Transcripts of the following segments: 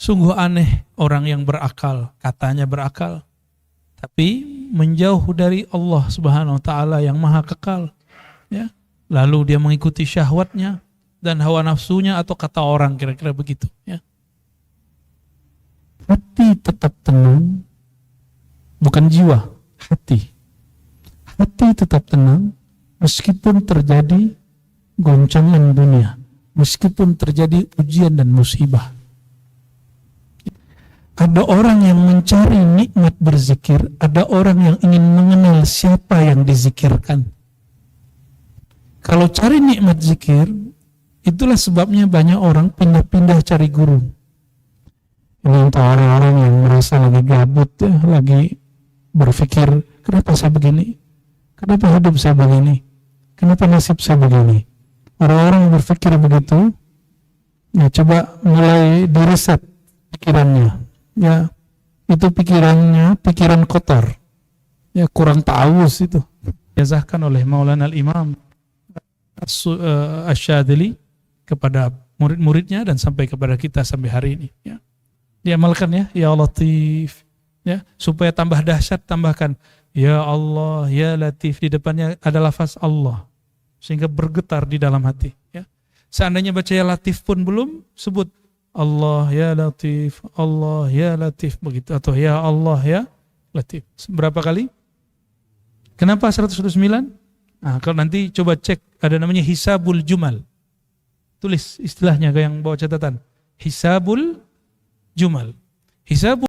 Sungguh aneh orang yang berakal, katanya berakal, tapi menjauh dari Allah Subhanahu wa taala yang Maha Kekal, ya. Lalu dia mengikuti syahwatnya dan hawa nafsunya, atau kata orang kira-kira begitu, ya. Hati tetap tenang, bukan jiwa, hati. Hati tetap tenang meskipun terjadi goncangan dunia, meskipun terjadi ujian dan musibah. Ada orang yang mencari nikmat berzikir, ada orang yang ingin mengenal siapa yang dizikirkan. Kalau cari nikmat zikir, itulah sebabnya banyak orang pindah-pindah cari guru. Ini untuk orang-orang yang merasa lagi gabut, ya, lagi berpikir, kenapa saya begini? Kenapa hidup saya begini? Kenapa nasib saya begini? Orang-orang yang berpikir begitu, ya coba mulai diriset pikirannya. Ya, itu pikirannya pikiran kotor, ya, kurang ta'awuz itu. Diazahkan oleh Maulana al-Imam Asy-Syadzili kepada murid-muridnya dan sampai kepada kita sampai hari ini, ya. Diamalkan, ya Latif, ya, supaya tambah dahsyat tambahkan ya Allah, ya Latif, di depannya ada lafaz Allah sehingga bergetar di dalam hati, ya. Seandainya baca ya Latif pun belum, sebut Allah ya Latif, Allah ya Latif, begitu, atau ya Allah ya Latif. Berapa kali? Kenapa 109? Nah, kalau nanti coba cek, ada namanya hisabul jumal. Tulis istilahnya kayak yang bawa catatan. Hisabul jumal. Hisabul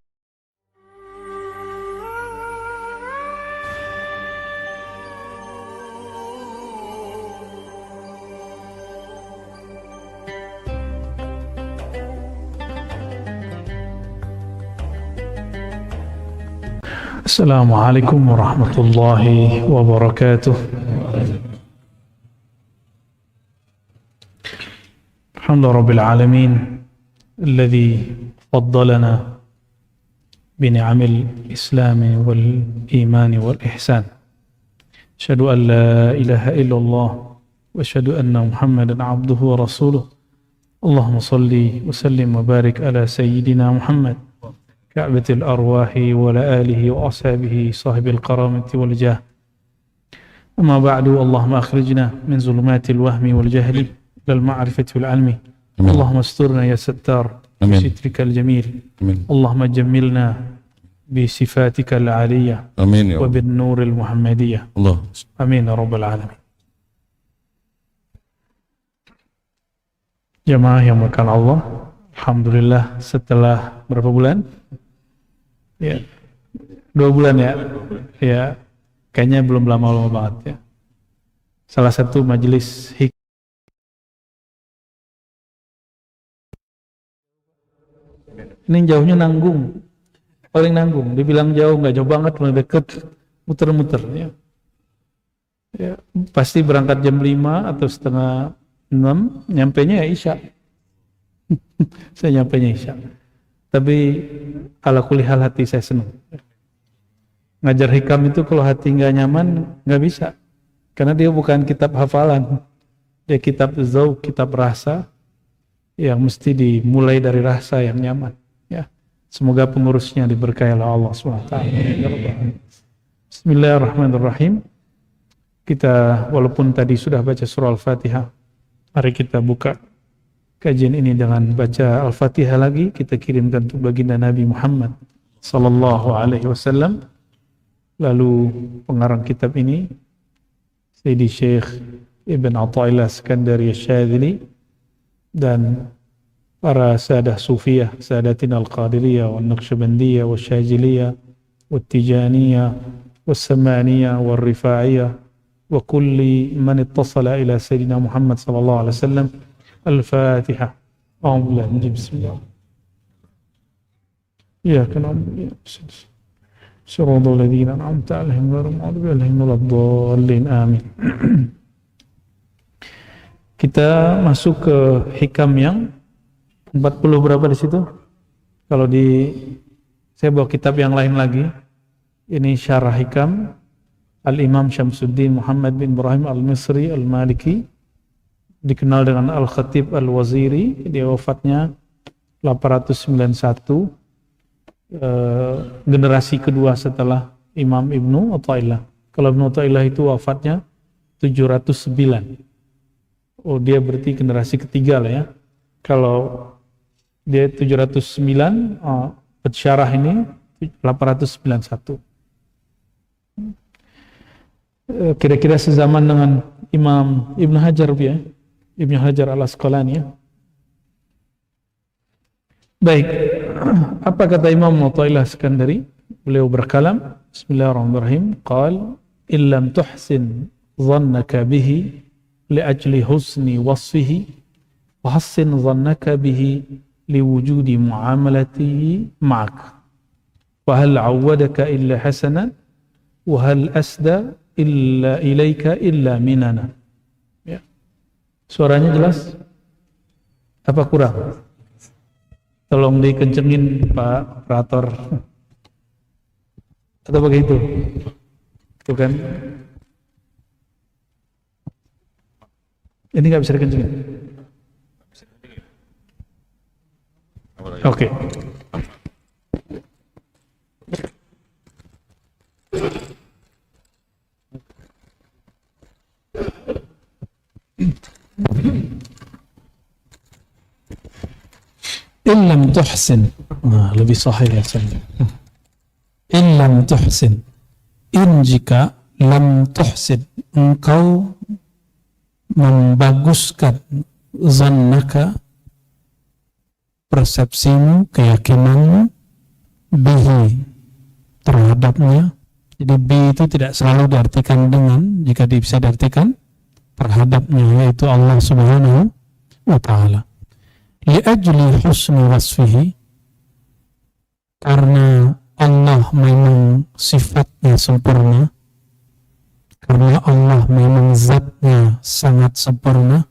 Assalamualaikum warahmatullahi wabarakatuh. Alhamdulillah rabbil alamin alladhi faddalana bini'amil islami wal imani wal ihsan. Asyhadu an la ilaha illallah wa asyhadu anna Muhammadan abduhu wa rasuluh. Allahumma salli wa sallim wa barik ala sayyidina Muhammad كعبة الأرواح وعلى آله وأصحابه صاحب الكرامة والجاه. أما بعد، اللهم أخرجنا من ظلمات الوهم والجهل إلى المعرفة والعلم. اللهم استرنا يا ستار بسترك الجميل. اللهم جملنا بصفاتك العالية وبالنور المحمدية. آمين يا رب العالمين. Jamaah yang makan Allah, alhamdulillah setelah berapa bulan? Ya, 2 bulan ya. Ya, kayaknya belum lama-lama banget ya. Salah satu majelis ini jauhnya nanggung, paling nanggung. Dibilang jauh, nggak jauh banget, paling deket, muter-muter ya. Ya, pasti berangkat jam 5 atau setengah 6, nyampainya ya Isya. Saya nyampainya Isya. Tapi ala kulli hal hati saya senang. Ngajar hikam itu kalau hati nggak nyaman nggak bisa, karena dia bukan kitab hafalan, dia kitab zauq, kitab rasa yang mesti dimulai dari rasa yang nyaman. Ya, semoga pengurusnya diberkahi oleh Allah SWT. Bismillahirrahmanirrahim. Kita walaupun tadi sudah baca surah Al-Fatihah, mari kita buka kajian ini dengan baca Al-Fatihah lagi. Kita kirimkan untuk baginda Nabi Muhammad sallallahu alaihi wasallam. Lalu pengarang kitab ini Sayyidi Syekh Ibn Athaillah Iskandari Asy-Syadzili dan para sadah sufiyah, sadatina al-qadiriyah wa naqsyabandiyah wa syadziliyah wa tijaniyah wa samaniyah wa rifa'iyah wa kulli man ittasala ila Sayyidina Muhammad sallallahu alaihi wasallam. Al-Fatihah. Alhamdulillah. Bismillah. Ya, kenapa? Siratal ladzina an'amta 'alaihim ghairil maghdubi 'alaihim waladdallin. Amin. Kita masuk ke hikam yang 40 berapa di situ? Kalau saya bawa kitab yang lain lagi. Ini syarah hikam Al-Imam Syamsuddin Muhammad bin Ibrahim Al-Misri Al-Maliki, dikenal dengan Al-Khatib Al-Waziri. Dia wafatnya 891, generasi kedua setelah Imam Ibnu Athaillah. Kalau Ibnu Athaillah itu wafatnya 709. Oh, dia berarti generasi ketiga lah ya. Kalau dia 709, pensyarah ini 891. Kira-kira sezaman dengan Imam Ibnu Hajar ya. Ibnu Hajar Al-Asqalani ya. Baik, apa kata Imam Athaillah Iskandari? Beliau berkalam, Bismillahirrahmanirrahim, qal illam tuhsin dhannaka bihi liajli husni wasfihi wa hassin dhannaka bihi liwujudi muamalatihi ma'ak wa hal awwadaka illa hasanan wa hal asda illa ilaika illa minana. Ya. Suaranya jelas? Apa kurang? Tolong dikencengin Pak Operator. Atau begitu? Tuh kan? Ini nggak bisa dikencengin. Oke. Illam tuhsin, lebih sahih ya saya. Illam tuhsin, jika lam tuhsin, engkau membaguskan zannaka, persepsimu, keyakinanmu, bihi, terhadapnya. Jadi bi itu tidak selalu diartikan dengan, jika bisa diartikan terhadapnya, yaitu Allah Subhanahu wa Ta'ala. Li'ajli husni wasfihi, karena Allah memang sifatnya sempurna, karena Allah memang zatnya sangat sempurna.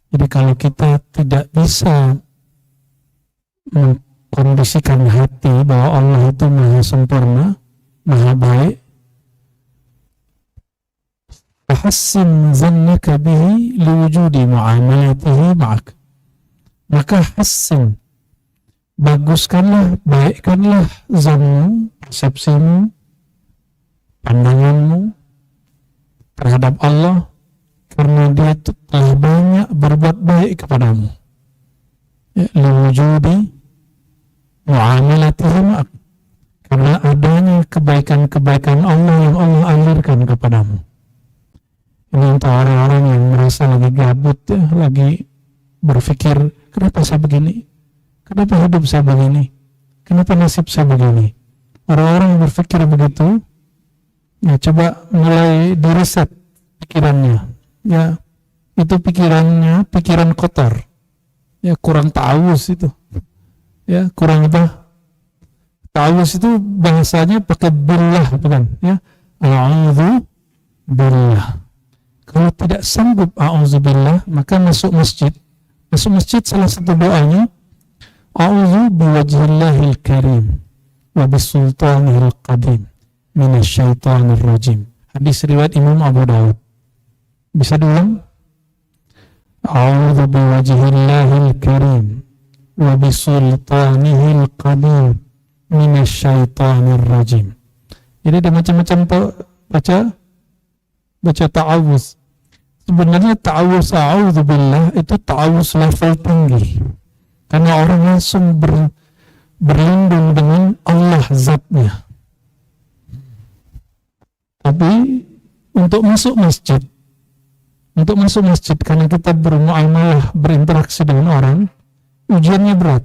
Jadi kalau kita tidak bisa mengkondisikan hati bahwa Allah itu maha sempurna, maha baik, fahassin zannaka bihi liwujudi muamalatihi ma'ak, maka hassin, baguskanlah, baikkanlah zanmu, persepsimu, pandanganmu terhadap Allah, karena dia telah banyak berbuat baik kepadamu. Liwujudi muamalatihi ma'ak, karena adanya kebaikan-kebaikan Allah yang Allah alirkan kepadamu. Ini untuk orang-orang yang merasa lagi gabut ya, lagi berpikir, kenapa saya begini? Kenapa hidup saya begini? Kenapa nasib saya begini? Orang-orang yang berpikir begitu, ya coba mulai diriset pikirannya. Ya, itu pikirannya pikiran kotor. Ya, kurang ta'awuz itu. Ya, kurang apa? Ta'awuz itu bahasanya pakai billah, bukan? Ya, a'udzu billah. Kalau tidak sanggup a'udzubillah, maka masuk masjid. Masuk masjid salah satu doanya, a'udzu biwajhillahil karim wa bisultanihil qadim minasyaitonir rajim. Hadis riwayat Imam Abu Dawud. Bisa diulang? A'udzu biwajhillahil karim wa bisultanihil qadim minasyaitonir rajim. Jadi ada macam-macam baca ta'awuz. Sebenarnya ta'awuz a'udzubillah itu ta'awuz level tinggi, karena orang langsung berlindung dengan Allah zatnya. Tapi untuk masuk masjid, karena kita bermuamalah, berinteraksi dengan orang, ujiannya berat,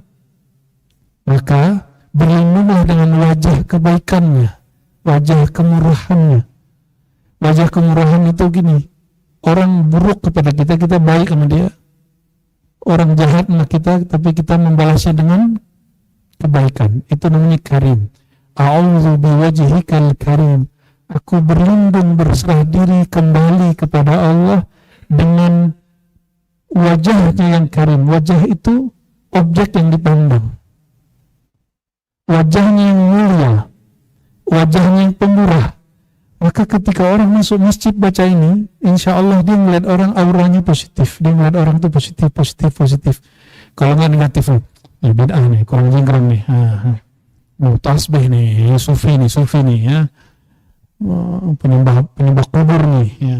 maka berlindunglah dengan wajah kebaikannya, wajah kemurahannya. Wajah kemurahan itu gini, orang buruk kepada kita, kita baik sama dia. Orang jahat sama kita, tapi kita membalasnya dengan kebaikan. Itu namanya karim. A'udzu biwajhikal karim. Aku berlindung, berserah diri kembali kepada Allah dengan wajahnya yang karim. Wajah itu objek yang dipandang. Wajahnya yang mulia, wajahnya yang pemurah. Maka ketika orang masuk masjid baca ini, insya Allah dia melihat orang auranya positif. Dia melihat orang itu positif. Kalau nggak negatif, bid'ah nih, kurang jenggrang nih. Mau tasbih nih, sufi nih ya. Penyembah kubur nih ya.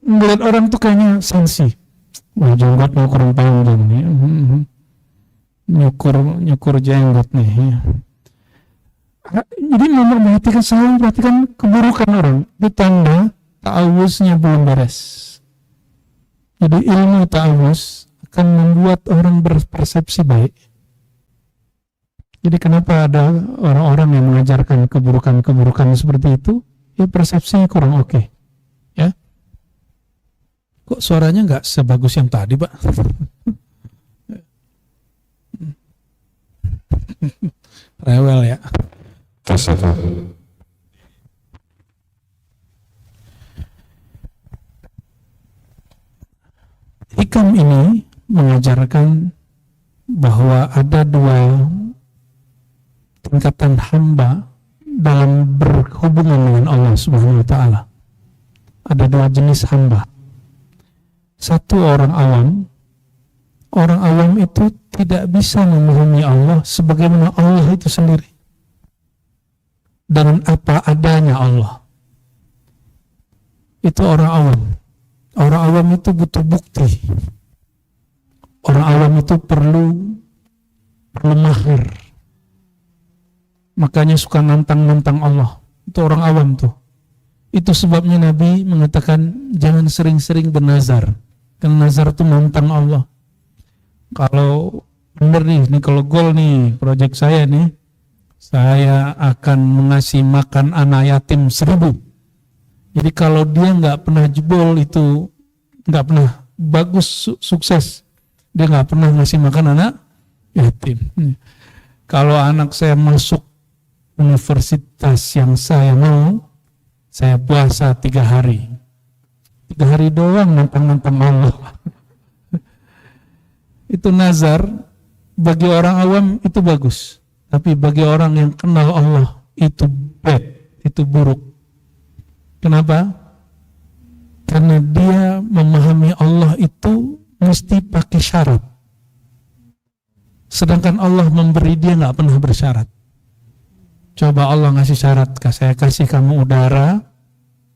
Ngeliat orang tuh kayaknya sensi. Wah, jenggotnya kurang panjang nih. Nyukur jenggot nih ya. Jadi selalu perhatikan keburukan orang. Itu tanda ta'awuznya belum beres. Jadi ilmu ta'awuz akan membuat orang berpersepsi baik. Jadi kenapa ada orang-orang yang mengajarkan keburukan-keburukan seperti itu? Ya persepsinya kurang oke. Ya. Kok suaranya nggak sebagus yang tadi, Pak? Rewel ya. Hikam ini mengajarkan bahwa ada dua tingkatan hamba dalam berhubungan dengan Allah Subhanahu wa Ta'ala. Ada dua jenis hamba. Satu orang awam. Orang awam itu tidak bisa memahami Allah sebagaimana Allah itu sendiri. Dan apa adanya Allah. Itu orang awam. Orang awam itu butuh bukti. Orang awam itu perlu mahir. Makanya suka nantang-nantang Allah. Itu orang awam tuh. Itu sebabnya Nabi mengatakan jangan sering-sering bernazar. Karena nazar itu nantang Allah. Kalau bener nih kalau gol nih proyek saya nih, saya akan mengasih makan anak yatim 1000. Jadi kalau dia nggak pernah jebol itu, nggak pernah bagus sukses, dia nggak pernah ngasih makan anak yatim. Kalau anak saya masuk universitas yang saya mau, saya puasa 3 hari. 3 hari doang nantang-nantang Allah. Itu nazar, bagi orang awam itu bagus. Tapi bagi orang yang kenal Allah, itu bad, itu buruk. Kenapa? Karena dia memahami Allah itu mesti pakai syarat. Sedangkan Allah memberi dia nggak pernah bersyarat. Coba Allah ngasih syarat, saya kasih kamu udara,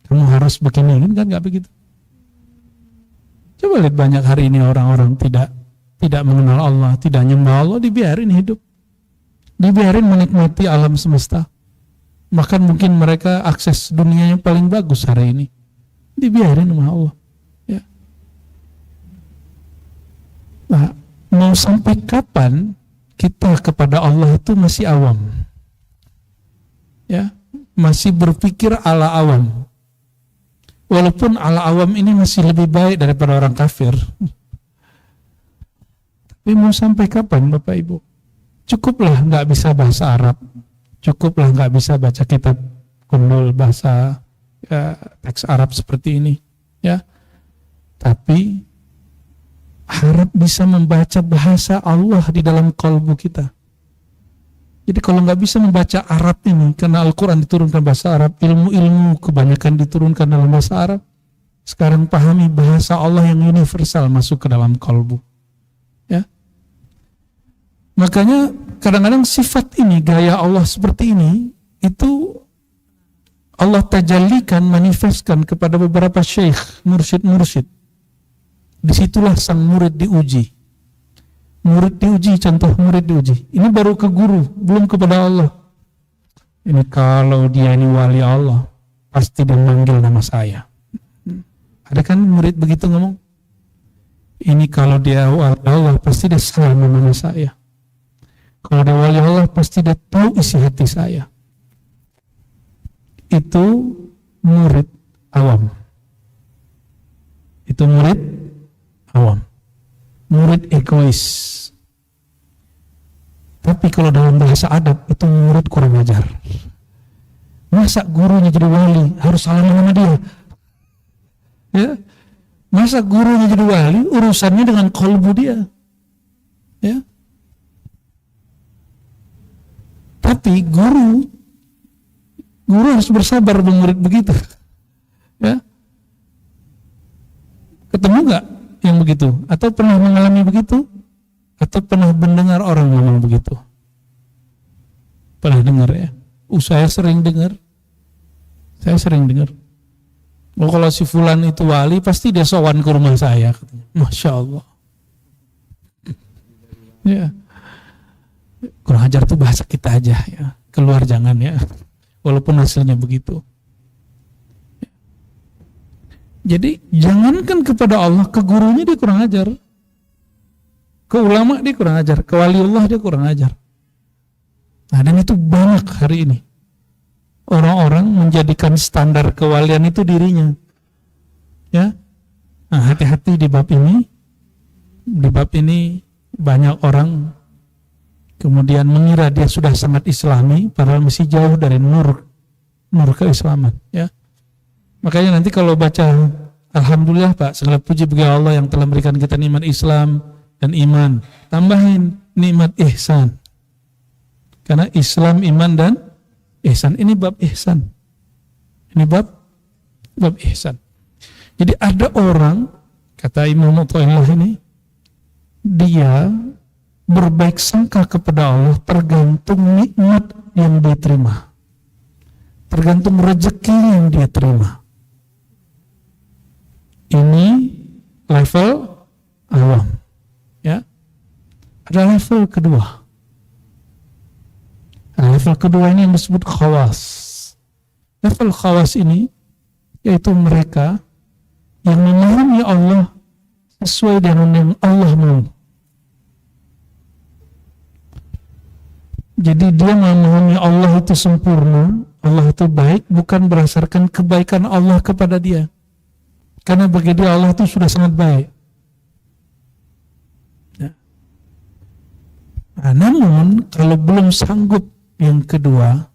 kamu harus begini, kan nggak begitu. Coba lihat banyak hari ini orang-orang tidak mengenal Allah, tidak nyembah Allah, dibiarin hidup. Dibiarin menikmati alam semesta. Bahkan mungkin mereka akses dunia yang paling bagus hari ini. Dibiarin sama Allah. Ya. Nah, mau sampai kapan kita kepada Allah itu masih awam? Ya, masih berpikir ala awam. Walaupun ala awam ini masih lebih baik daripada orang kafir. Tapi mau sampai kapan Bapak Ibu? Cukuplah nggak bisa bahasa Arab, cukuplah nggak bisa baca kitab kundul bahasa teks Arab seperti ini, ya. Tapi harap bisa membaca bahasa Allah di dalam kalbu kita. Jadi kalau nggak bisa membaca Arab ini, karena Al-Quran diturunkan bahasa Arab, ilmu-ilmu kebanyakan diturunkan dalam bahasa Arab. Sekarang pahami bahasa Allah yang universal masuk ke dalam kalbu. Ya. Makanya kadang-kadang sifat ini, gaya Allah seperti ini, itu Allah tajallikan, manifestkan kepada beberapa syekh, mursyid-mursyid. Disitulah sang murid diuji. Murid diuji, contoh murid diuji. Ini baru ke guru, belum kepada Allah. Ini kalau dia ini wali Allah, pasti dia manggil nama saya. Ada kan murid begitu ngomong? Ini kalau dia wali Allah, pasti dia salam nama saya. Kalau dia wali Allah, pasti dia tahu isi hati saya. Itu murid awam. Itu murid awam. Murid egois. Tapi kalau dalam bahasa adab, itu murid kurang ajar. Masa gurunya jadi wali, harus salaman sama dia? Ya? Masa gurunya jadi wali, urusannya dengan kolbu dia? Ya? Tapi guru harus bersabar dengan murid begitu. Ya? Ketemu nggak yang begitu? Atau pernah mengalami begitu? Atau Atau pernah mendengar orang ngomong begitu? Pernah dengar ya? Saya sering dengar. Oh, kalau si fulan itu wali, pasti dia sowan ke rumah saya, katanya. Masya Allah. Ya. Kurang ajar tuh bahasa kita aja ya. Keluar jangan ya. Walaupun hasilnya begitu. Jadi jangankan kepada Allah, ke gurunya dia kurang ajar. Ke ulama dia kurang ajar, ke waliullah dia kurang ajar. Nah, dan itu banyak hari ini. Orang-orang menjadikan standar kewalian itu dirinya. Ya. Nah, hati-hati di bab ini. Di bab ini banyak orang kemudian mengira dia sudah sangat islami, padahal masih jauh dari nur keislaman, ya. Makanya nanti kalau baca alhamdulillah Pak, segala puji bagi Allah yang telah memberikan kita nikmat Islam dan iman. Tambahin nikmat ihsan. Karena Islam, iman dan ihsan, ini bab ihsan. Ini bab ihsan. Jadi ada orang, kata Imam Athaillah ini, dia berbaik sangka kepada Allah tergantung nikmat yang dia terima, tergantung rezeki yang dia terima. Ini level awam, ya. Ada level kedua. Nah, level kedua ini yang disebut khawas. Level khawas ini yaitu mereka yang memahami Allah sesuai dengan yang Allah mau. Jadi dia memahami Allah itu sempurna, Allah itu baik, bukan berdasarkan kebaikan Allah kepada dia. Karena bagi dia Allah itu sudah sangat baik. Ya. Nah, namun kalau belum sanggup yang kedua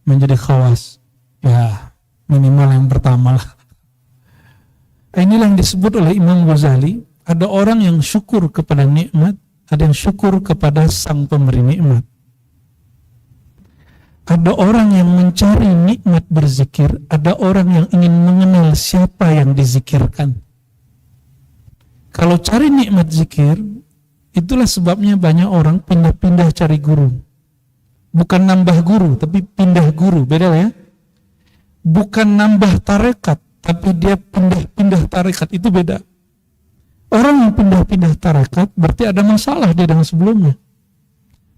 menjadi khawas, ya minimal yang pertama lah. Inilah yang disebut oleh Imam Ghazali, ada orang yang syukur kepada nikmat, ada yang syukur kepada sang pemberi nikmat. Ada orang yang mencari nikmat berzikir, ada orang yang ingin mengenal siapa yang dizikirkan. Kalau cari nikmat zikir, itulah sebabnya banyak orang pindah-pindah cari guru. Bukan nambah guru, tapi pindah guru, beda ya. Bukan nambah tarekat, tapi dia pindah-pindah tarekat, itu beda. Orang yang pindah-pindah tarekat berarti ada masalah dia dengan sebelumnya.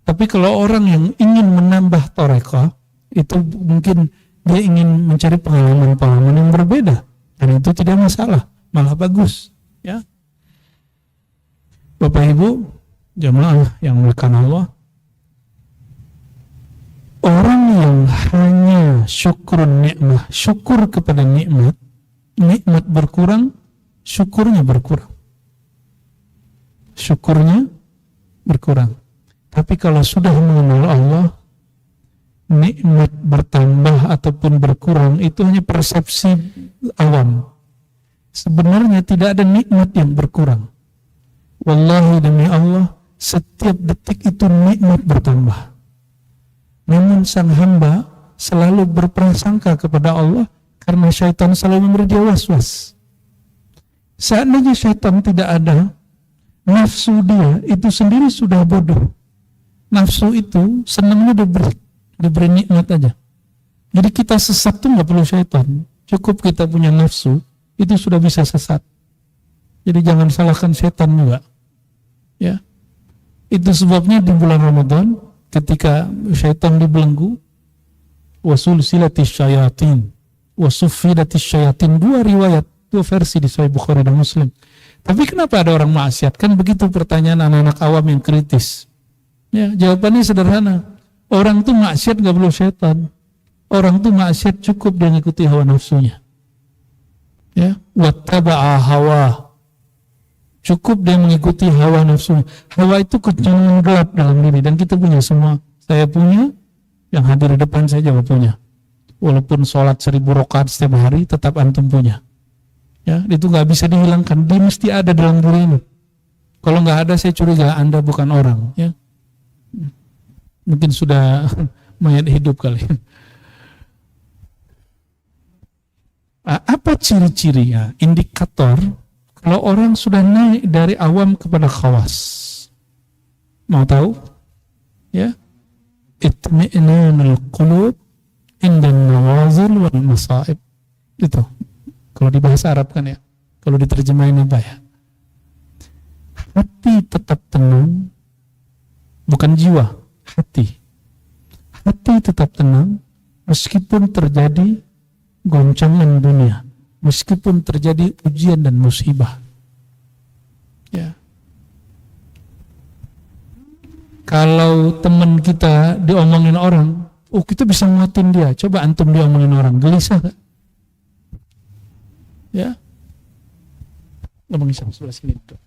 Tapi kalau orang yang ingin menambah tarekah, itu mungkin dia ingin mencari pengalaman-pengalaman yang berbeda, dan itu tidak masalah, malah bagus, ya. Bapak Ibu jamaah yang dimuliakan Allah, orang yang hanya syukur nikmat, syukur kepada nikmat berkurang, syukurnya berkurang. Tapi kalau sudah mengenal Allah, nikmat bertambah ataupun berkurang itu hanya persepsi awam. Sebenarnya tidak ada nikmat yang berkurang. Wallahi demi Allah, setiap detik itu nikmat bertambah. Namun sang hamba selalu berprasangka kepada Allah karena syaitan selalu memberi dia was-was. Seandainya syaitan tidak ada, nafsu dia itu sendiri sudah bodoh. Nafsu itu senangnya diberi nikmat aja. Jadi kita sesat tuh nggak perlu syaitan, cukup kita punya nafsu itu sudah bisa sesat. Jadi jangan salahkan syaitan juga, ya. Itu sebabnya di bulan Ramadan ketika syaitan dibelenggu, wasulsilatis syayatin, wasuffidatis syayatin, dua versi di Sahih Bukhari dan Muslim. Tapi kenapa ada orang maksiat? Kan begitu pertanyaan anak-anak awam yang kritis. Ya, jawabannya sederhana. Orang tuh maksiat gak perlu syaitan. Orang tuh maksiat cukup dia ngikuti hawa nafsunya. Ya, wattaba'a hawa. Cukup dia mengikuti hawa nafsunya. Hawa itu kecenderungan gelap dalam diri, dan kita punya semua. Saya punya, yang hadir di depan saya juga punya. Walaupun sholat 1000 rakaat setiap hari, tetap antum punya. Ya, itu gak bisa dihilangkan. Dia mesti ada dalam diri ini. Kalau gak ada, saya curiga Anda bukan orang. Ya. Mungkin sudah mayat hidup kali. Apa ciri-cirinya? Indikator kalau orang sudah naik dari awam kepada khawas. Mau tahu? Ya. Itmi'nanul qulub indan nawazil wal masaib. Itu. Kalau di bahasa Arab kan ya. Kalau diterjemahin apa ya? Hati tetap tenang, bukan jiwa, hati. Hati tetap tenang meskipun terjadi goncangan dunia, meskipun terjadi ujian dan musibah. Ya. Kalau teman kita diomongin orang, kita bisa nguatin dia. Coba antum diomongin orang, gelisah gak? Ya. Ngomong Isam sebelah sini duduk.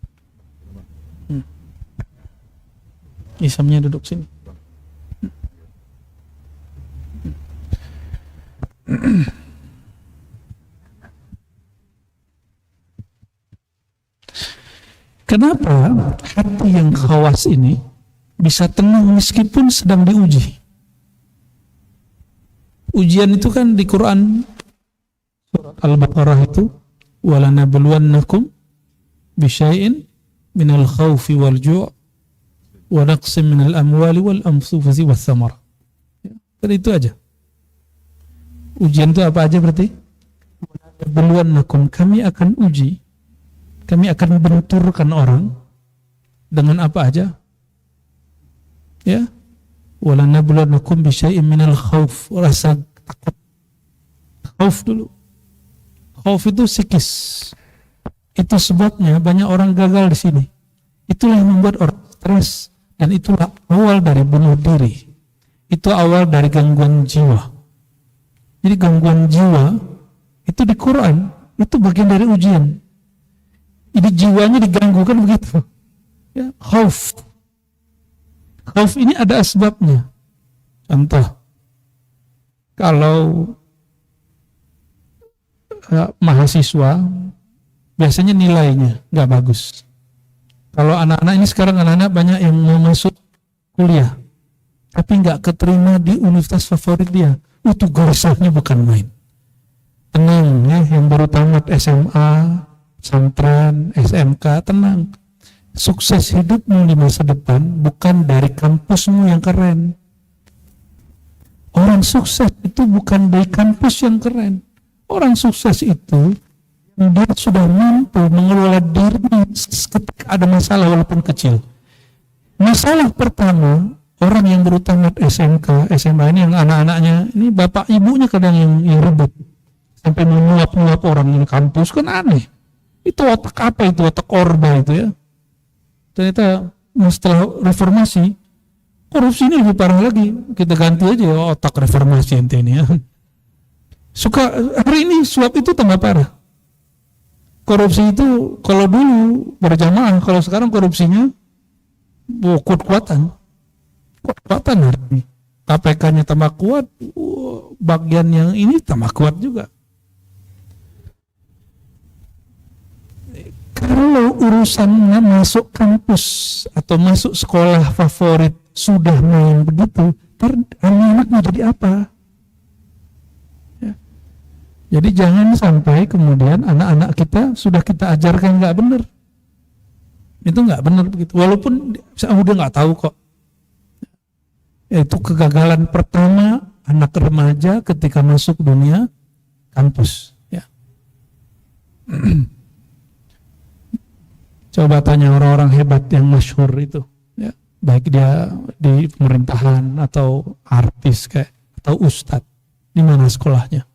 Isamnya duduk sini. Kenapa hati yang khawas ini bisa tenang meskipun sedang diuji? Ujian itu kan di Quran surat Al-Baqarah itu, walanabluwannakum bisyai'in minal khawfi wal ju' wa naqsim minal amwali wal anfusi was thamar. Jadi itu aja. Ujian itu apa aja berarti? Walanabluwannakum, kami akan uji, kami akan benturkan orang dengan apa aja? Ya. Walanabluwannakum bisyai'in minal khawf, rasa takut. Khauf dulu. Khauf itu psikis. Itu sebabnya banyak orang gagal di sini. Itulah yang membuat orang stres, dan itulah awal dari bunuh diri. Itu awal dari gangguan jiwa. Jadi gangguan jiwa itu di Quran itu bagian dari ujian. Jadi jiwanya diganggu kan begitu. Ya, khauf. Khauf ini ada asbabnya. Contoh, kalau mahasiswa biasanya nilainya nggak bagus. Kalau anak-anak ini sekarang anak-anak banyak yang mau masuk kuliah, tapi nggak keterima di universitas favorit dia. Itu goresahnya bukan main. Tenang ya, yang baru tamat SMA, pesantren, SMK, tenang. Sukses hidupmu di masa depan bukan dari kampusmu yang keren. Orang sukses itu bukan dari kampus yang keren. Orang sukses itu dia sudah mampu mengelola dirinya ketika ada masalah walaupun kecil. Masalah pertama, orang yang baru tamat SMK, SMA ini yang anak-anaknya, ini bapak ibunya kadang yang ribut. Sampai menyuap-nyuap orang di kampus kan aneh. Itu otak apa itu? Otak orba itu ya. Ternyata setelah reformasi, korupsi ini lebih parah lagi. Kita ganti aja otak reformasi ente ini ya. Hari ini suap itu tambah parah. Korupsi itu kalau dulu berjamaah, kalau sekarang korupsinya kuat-kuatan hari ini. KPK-nya tambah kuat, bagian yang ini tambah kuat juga. Kalau urusan masuk kampus atau masuk sekolah favorit sudah main begitu, anak-anak mau jadi apa? Jadi jangan sampai kemudian anak-anak kita sudah kita ajarkan nggak benar. Itu nggak benar begitu. Walaupun saya udah nggak tahu kok. Itu kegagalan pertama anak remaja ketika masuk dunia kampus. Ya. Coba tanya orang-orang hebat yang masyhur itu. Ya. Baik dia di pemerintahan atau artis kayak atau ustadz. Di mana sekolahnya?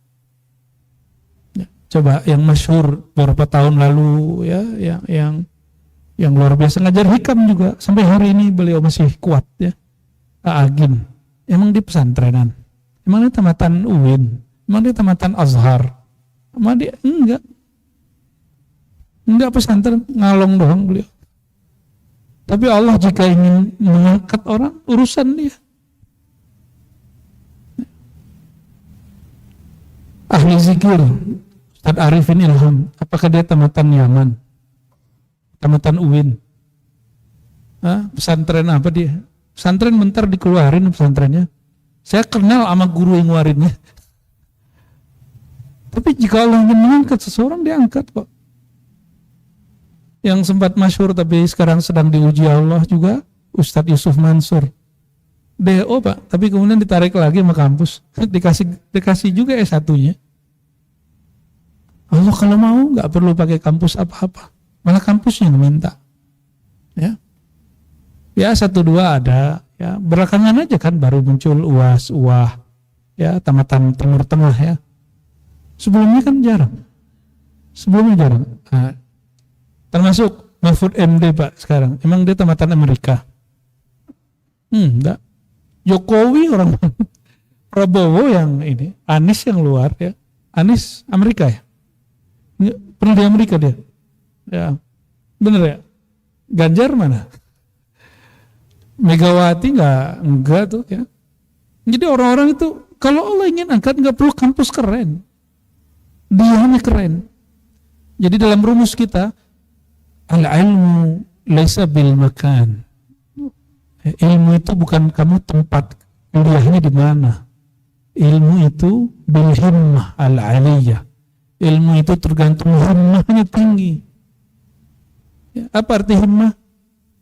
Coba yang masyhur beberapa tahun lalu ya, yang luar biasa ngajar hikam juga sampai hari ini beliau masih kuat ya. Agin, emang di pesantrenan, emang dia tamatan UIN, emang dia tamatan Azhar, emang dia enggak pesantren, ngalong doang beliau. Tapi Allah jika ingin mengangkat orang, urusan dia. Ahli zikir Ustaz Arifin Ilham, apakah dia tamatan Yaman? Tamatan UIN? Pesantren apa dia? Pesantren bentar dikeluarin pesantrennya. Saya kenal sama guru yang ngeluarinnya. Tapi jika Allah ingin mengangkat seseorang, dia angkat kok. Yang sempat masyhur tapi sekarang sedang diuji Allah juga, Ustadz Yusuf Mansur. DO Pak, tapi kemudian ditarik lagi sama kampus, dikasih juga S1-nya. Allah kalau mau nggak perlu pakai kampus apa-apa, malah kampusnya yang minta. Ya 1-2 ada, ya belakangan aja kan baru muncul UAS, UAH, ya tamatan Timur Tengah ya. Sebelumnya kan jarang. Nah, termasuk Mahfud MD Pak sekarang, emang dia tamatan Amerika? Enggak. Jokowi orang Prabowo yang ini, Anies yang luar ya. Anies Amerika ya? Pernah di Amerika dia? Ya, bener ya? Ganjar mana? Megawati enggak tuh ya. Jadi orang-orang itu kalau Allah ingin angkat nggak perlu kampus keren, dia hanya keren. Jadi dalam rumus kita al-ilmu laisa bil makan. Ilmu itu bukan kamu tempat kuliahnya di mana. Ilmu itu bil himmah al-aliyah. Ilmu itu tergantung himmahnya tinggi. Ya, apa arti himmah?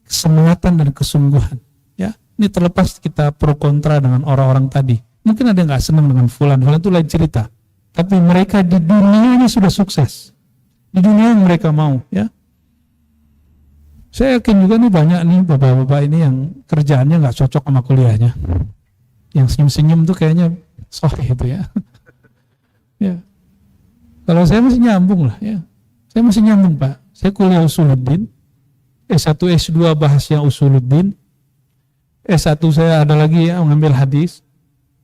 Kesemangatan dan kesungguhan. Ya, ini terlepas kita pro kontra dengan orang-orang tadi. Mungkin ada yang nggak senang dengan fulan itu lain cerita. Tapi mereka di dunia ini sudah sukses. Di dunia yang mereka mau, ya. Saya yakin juga nih banyak nih bapak-bapak ini yang kerjaannya nggak cocok sama kuliahnya. Yang senyum-senyum tuh kayaknya sohih itu ya. Ya. Kalau saya masih nyambung lah, ya. Saya masih nyambung Pak. Saya kuliah usuluddin. S1, S2 bahasnya usuluddin. S1 saya ada lagi ya, mengambil hadis,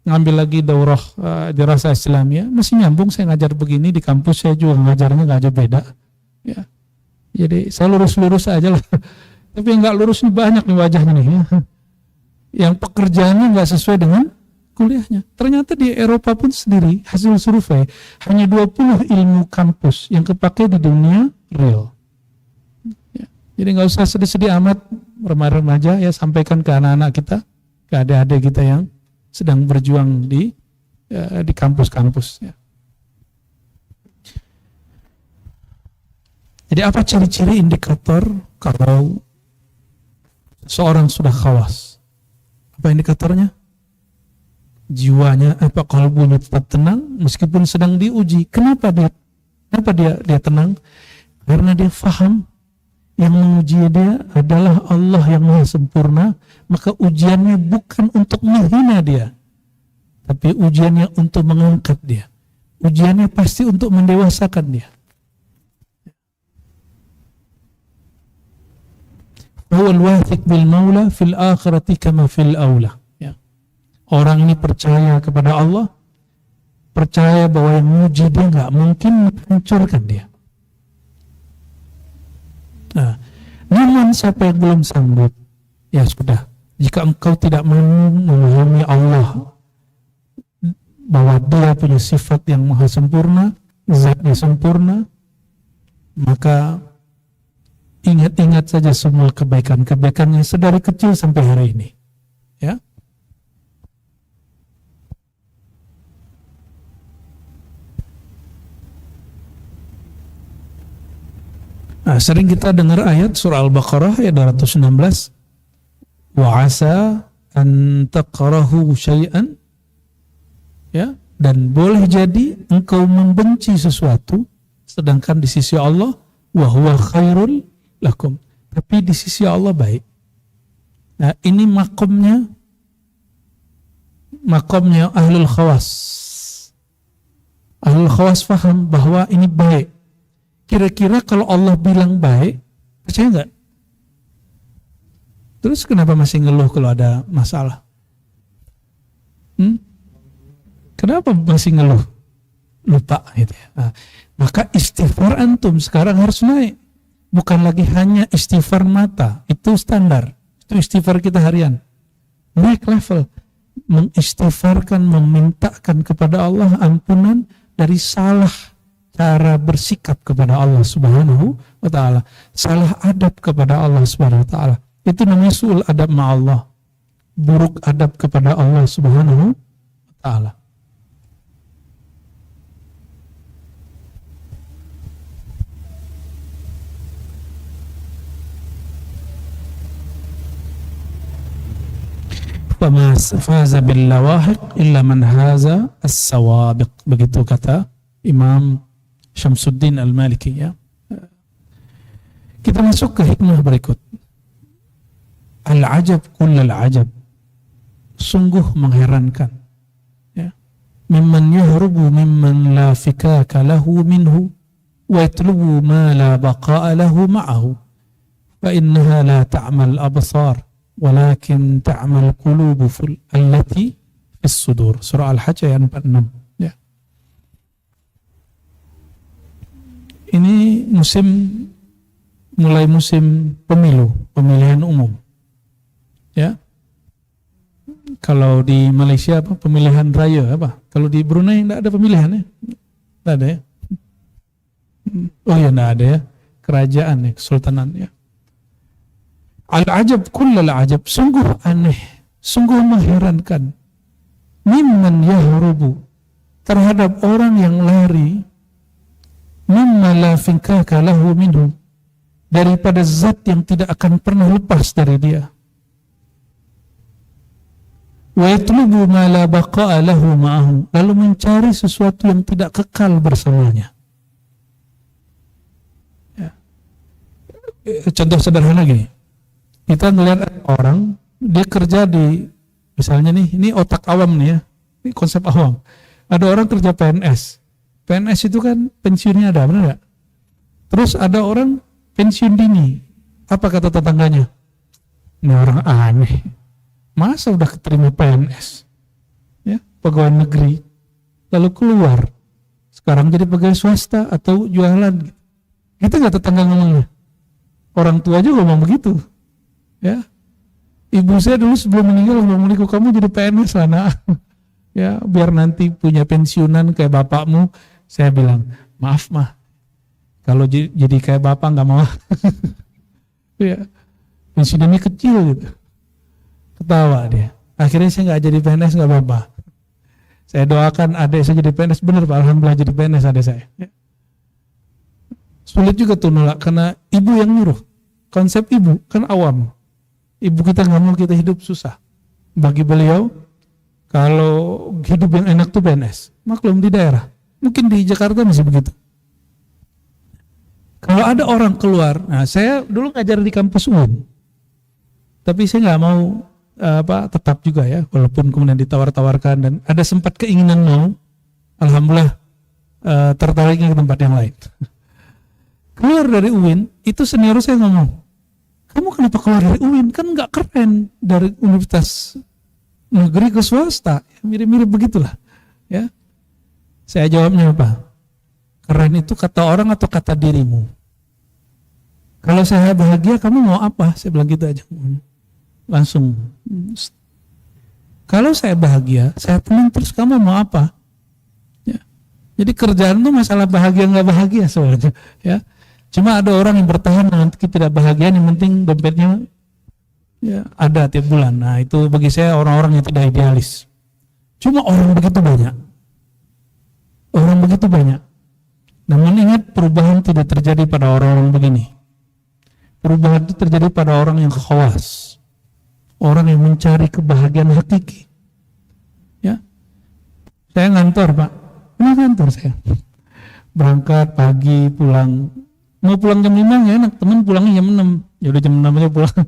ngambil lagi daurah dirasah Islamiyah, masih nyambung. Saya ngajar begini di kampus, saya juga ngajarnya nggak aja beda ya. Jadi saya lurus-lurus aja lah. Tapi nggak lurus nih banyak nih wajahnya nih ya. Yang pekerjaannya nggak sesuai dengan kuliahnya. Ternyata di Eropa pun sendiri hasil survei hanya 20 ilmu kampus yang kepake di dunia real. Jadi nggak usah sedih-sedih amat remaja-remaja ya, sampaikan ke anak-anak kita, ke adik-adik kita yang sedang berjuang di kampus-kampus. Ya. Jadi apa ciri-ciri indikator kalau seorang sudah khawas? Apa indikatornya? Jiwanya, kalbunya tetap tenang meskipun sedang diuji. Kenapa dia tenang? Karena dia faham yang menguji dia adalah Allah yang Maha Sempurna, maka ujiannya bukan untuk menghina dia, tapi ujiannya untuk mengangkat dia. Ujiannya pasti untuk mendewasakan dia. Huwal wathiq bil maula fil akhirati kama fil aula. Ya. Orang ini percaya kepada Allah, percaya bahwa yang menguji dia nggak mungkin menghancurkan dia. Nah, namun siapa yang belum sanggup, ya sudah. Jika engkau tidak mau memahami Allah, bahwa dia punya sifat yang maha sempurna, zatnya sempurna, maka ingat-ingat saja semua kebaikan-kebaikannya sedari kecil sampai hari ini. Ya. Nah, sering kita dengar ayat surah Al-Baqarah ayat 216, wa asa an taqrahu syai'an, ya, dan boleh jadi engkau membenci sesuatu sedangkan di sisi Allah wa huwa khairul lakum, tapi di sisi Allah baik. Nah, ini makomnya ahlul khawas. Ahlul khawas faham bahwa ini baik. Kira-kira kalau Allah bilang baik, percaya nggak? Terus kenapa masih ngeluh kalau ada masalah? Kenapa masih ngeluh? Lupa gitu ya. Nah, maka istighfar antum sekarang harus naik. Bukan lagi hanya istighfar mata, itu standar. Itu istighfar kita harian. Naik level. Mengistighfarkan, memintakan kepada Allah ampunan dari salah cara bersikap kepada Allah Subhanahu wa ta'ala, salah adab kepada Allah Subhanahu wa ta'ala. Itu namanya su'ul adab ma'allah, buruk adab kepada Allah Subhanahu wa ta'ala. Fama faza bil lawahiq illa man haza as-sawabiq. Begitu kata Imam Syamsuddin Al-Maliki, ya. Kita masuk ke hikmah berikut. Al-ajab kullal ajab. Sungguh mengherankan, ya. Mimman yahrubu mimman la fikaka lahu minhu wa yatlubu ma la baqa'a lahu ma'ahu fa innaha la ta'mal absar walakin ta'mal qulubu allati fis sudur. Surah Al-Hajj ayat 46, ya. Ini mulai musim pemilihan umum, ya. Kalau di Malaysia pemilihan raya apa? Kalau di Brunei enggak ada pemilihan, ya? Enggak ada, ya? Oh ya, enggak ada, ya. Kerajaan, ya, kesultanan, ya. Al-ajab kullal ajab, sungguh aneh, sungguh mengherankan. Mimman yahrubu, terhadap orang yang lari, mimma la finkaka lahu minhu, daripada zat yang tidak akan pernah lepas dari dia. Wa yatlubu ma la baqa'a lahu ma'ahu, lalu mencari sesuatu yang tidak kekal bersamanya. Ya. Contoh sederhana gini, kita ngelihat orang, dia kerja di, misalnya nih, ini otak awam nih, ya, ini konsep awam. Ada orang kerja PNS. PNS itu kan pensiunnya ada, benar nggak? Terus ada orang pensiun dini. Apa kata tetangganya? Ini orang aneh. Masa udah keterima PNS, ya, pegawai negeri, lalu keluar, sekarang jadi pegawai swasta atau jualan. Gitu nggak tetangga ngomongnya? Orang tua juga ngomong begitu, ya. Ibu saya dulu sebelum meninggal ngomong, kamu jadi PNS lah, nak. Ya, biar nanti punya pensiunan kayak bapakmu. Saya bilang, maaf mah, kalau jadi kayak bapak nggak mau. Ya, pensiunannya kecil gitu. Ketawa dia. Akhirnya saya nggak jadi PNS, nggak apa-apa. Saya doakan adik saya jadi PNS, bener Pak, alhamdulillah jadi PNS adik saya. Ya. Sulit juga tuh nolak, karena ibu yang nyuruh. Konsep ibu kan awam. Ibu kita nggak mau kita hidup susah. Bagi beliau, kalau hidup yang enak tuh PNS. Maklum di daerah. Mungkin di Jakarta masih begitu. Kalau ada orang keluar, nah saya dulu ngajar di kampus UIN. Tapi saya nggak mau tetap juga, ya, walaupun kemudian ditawar-tawarkan dan ada sempat keinginan mau, alhamdulillah tertariknya ke tempat yang lain. Keluar dari UIN, itu senior saya ngomong, kamu kenapa keluar dari UIN? Kan nggak keren dari universitas negeri ke swasta, mirip-mirip begitulah, ya. Saya jawabnya apa? Keren itu kata orang atau kata dirimu? Kalau saya bahagia, kamu mau apa? Saya bilang gitu aja. Langsung. Kalau saya bahagia, saya tenang terus, kamu mau apa? Ya. Jadi kerjaan itu masalah bahagia nggak bahagia sebenarnya. Ya. Cuma ada orang yang bertahan nanti tidak bahagia, yang penting dompetnya, ya, ada tiap bulan. Nah itu bagi saya orang-orang yang tidak idealis. Cuma orang begitu banyak. Orang begitu banyak. Namun ingat, perubahan tidak terjadi pada orang-orang begini. Perubahan itu terjadi pada orang yang khawas. Orang yang mencari kebahagiaan hakiki. Ya. Saya ngantor, Pak. Ini ngantor saya. Berangkat pagi, pulang. Mau pulang jam 5 ya enak, teman pulangnya jam 6. Ya udah jam 6 aja pulang.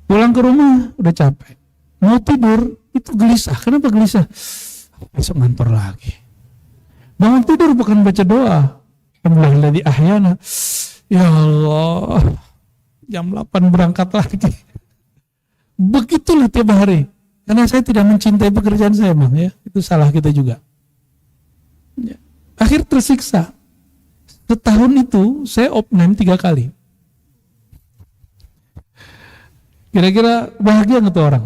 Pulang ke rumah udah capek. Mau tidur itu gelisah. Kenapa gelisah? Besok ngantor lagi. Bangun tidur bukan baca doa. Alhamdulilladzi ahyana. Ya Allah. Jam 8 berangkat lagi. Begitulah tiap hari. Karena saya tidak mencintai pekerjaan saya, Bang, ya. Itu salah kita juga. Ya. Akhir tersiksa. Setahun itu saya opname 3 kali. Kira-kira bahagia nggak tuh orang?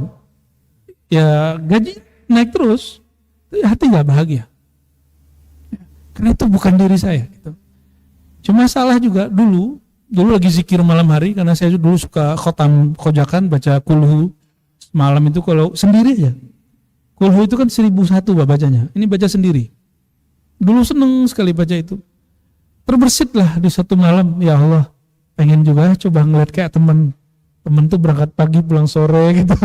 Ya gaji naik terus, hati nggak bahagia. Karena itu bukan diri saya. Gitu. Cuma salah juga dulu lagi zikir malam hari, karena saya dulu suka khotam kojakan, baca kulhu malam itu kalau sendiri aja. Kulhu itu kan 1001 bacanya, ini baca sendiri. Dulu seneng sekali baca itu. Terbersitlah di satu malam, ya Allah, pengen juga coba ngeliat kayak temen tuh berangkat pagi pulang sore gitu.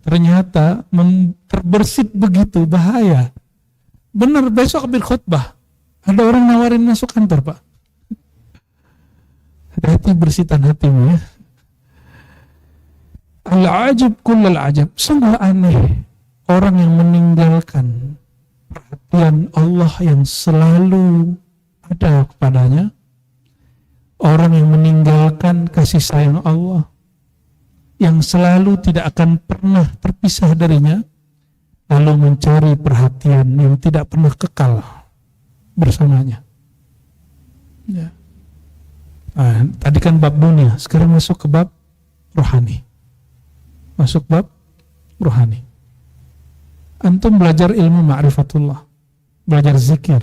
ternyata terbersit begitu bahaya. Benar, besok habis khutbah ada orang nawarin masuk kantor, Pak. Hati-hati bersitan hatimu ya. Al-ajab kullal ajab. Sungguh aneh orang yang meninggalkan perhatian Allah yang selalu ada kepadanya. Orang yang meninggalkan kasih sayang Allah yang selalu tidak akan pernah terpisah darinya, lalu mencari perhatian yang tidak pernah kekal bersamanya. Ya. Nah, tadi kan bab dunia, sekarang masuk ke bab rohani. Masuk bab rohani. Antum belajar ilmu ma'rifatullah, belajar zikir.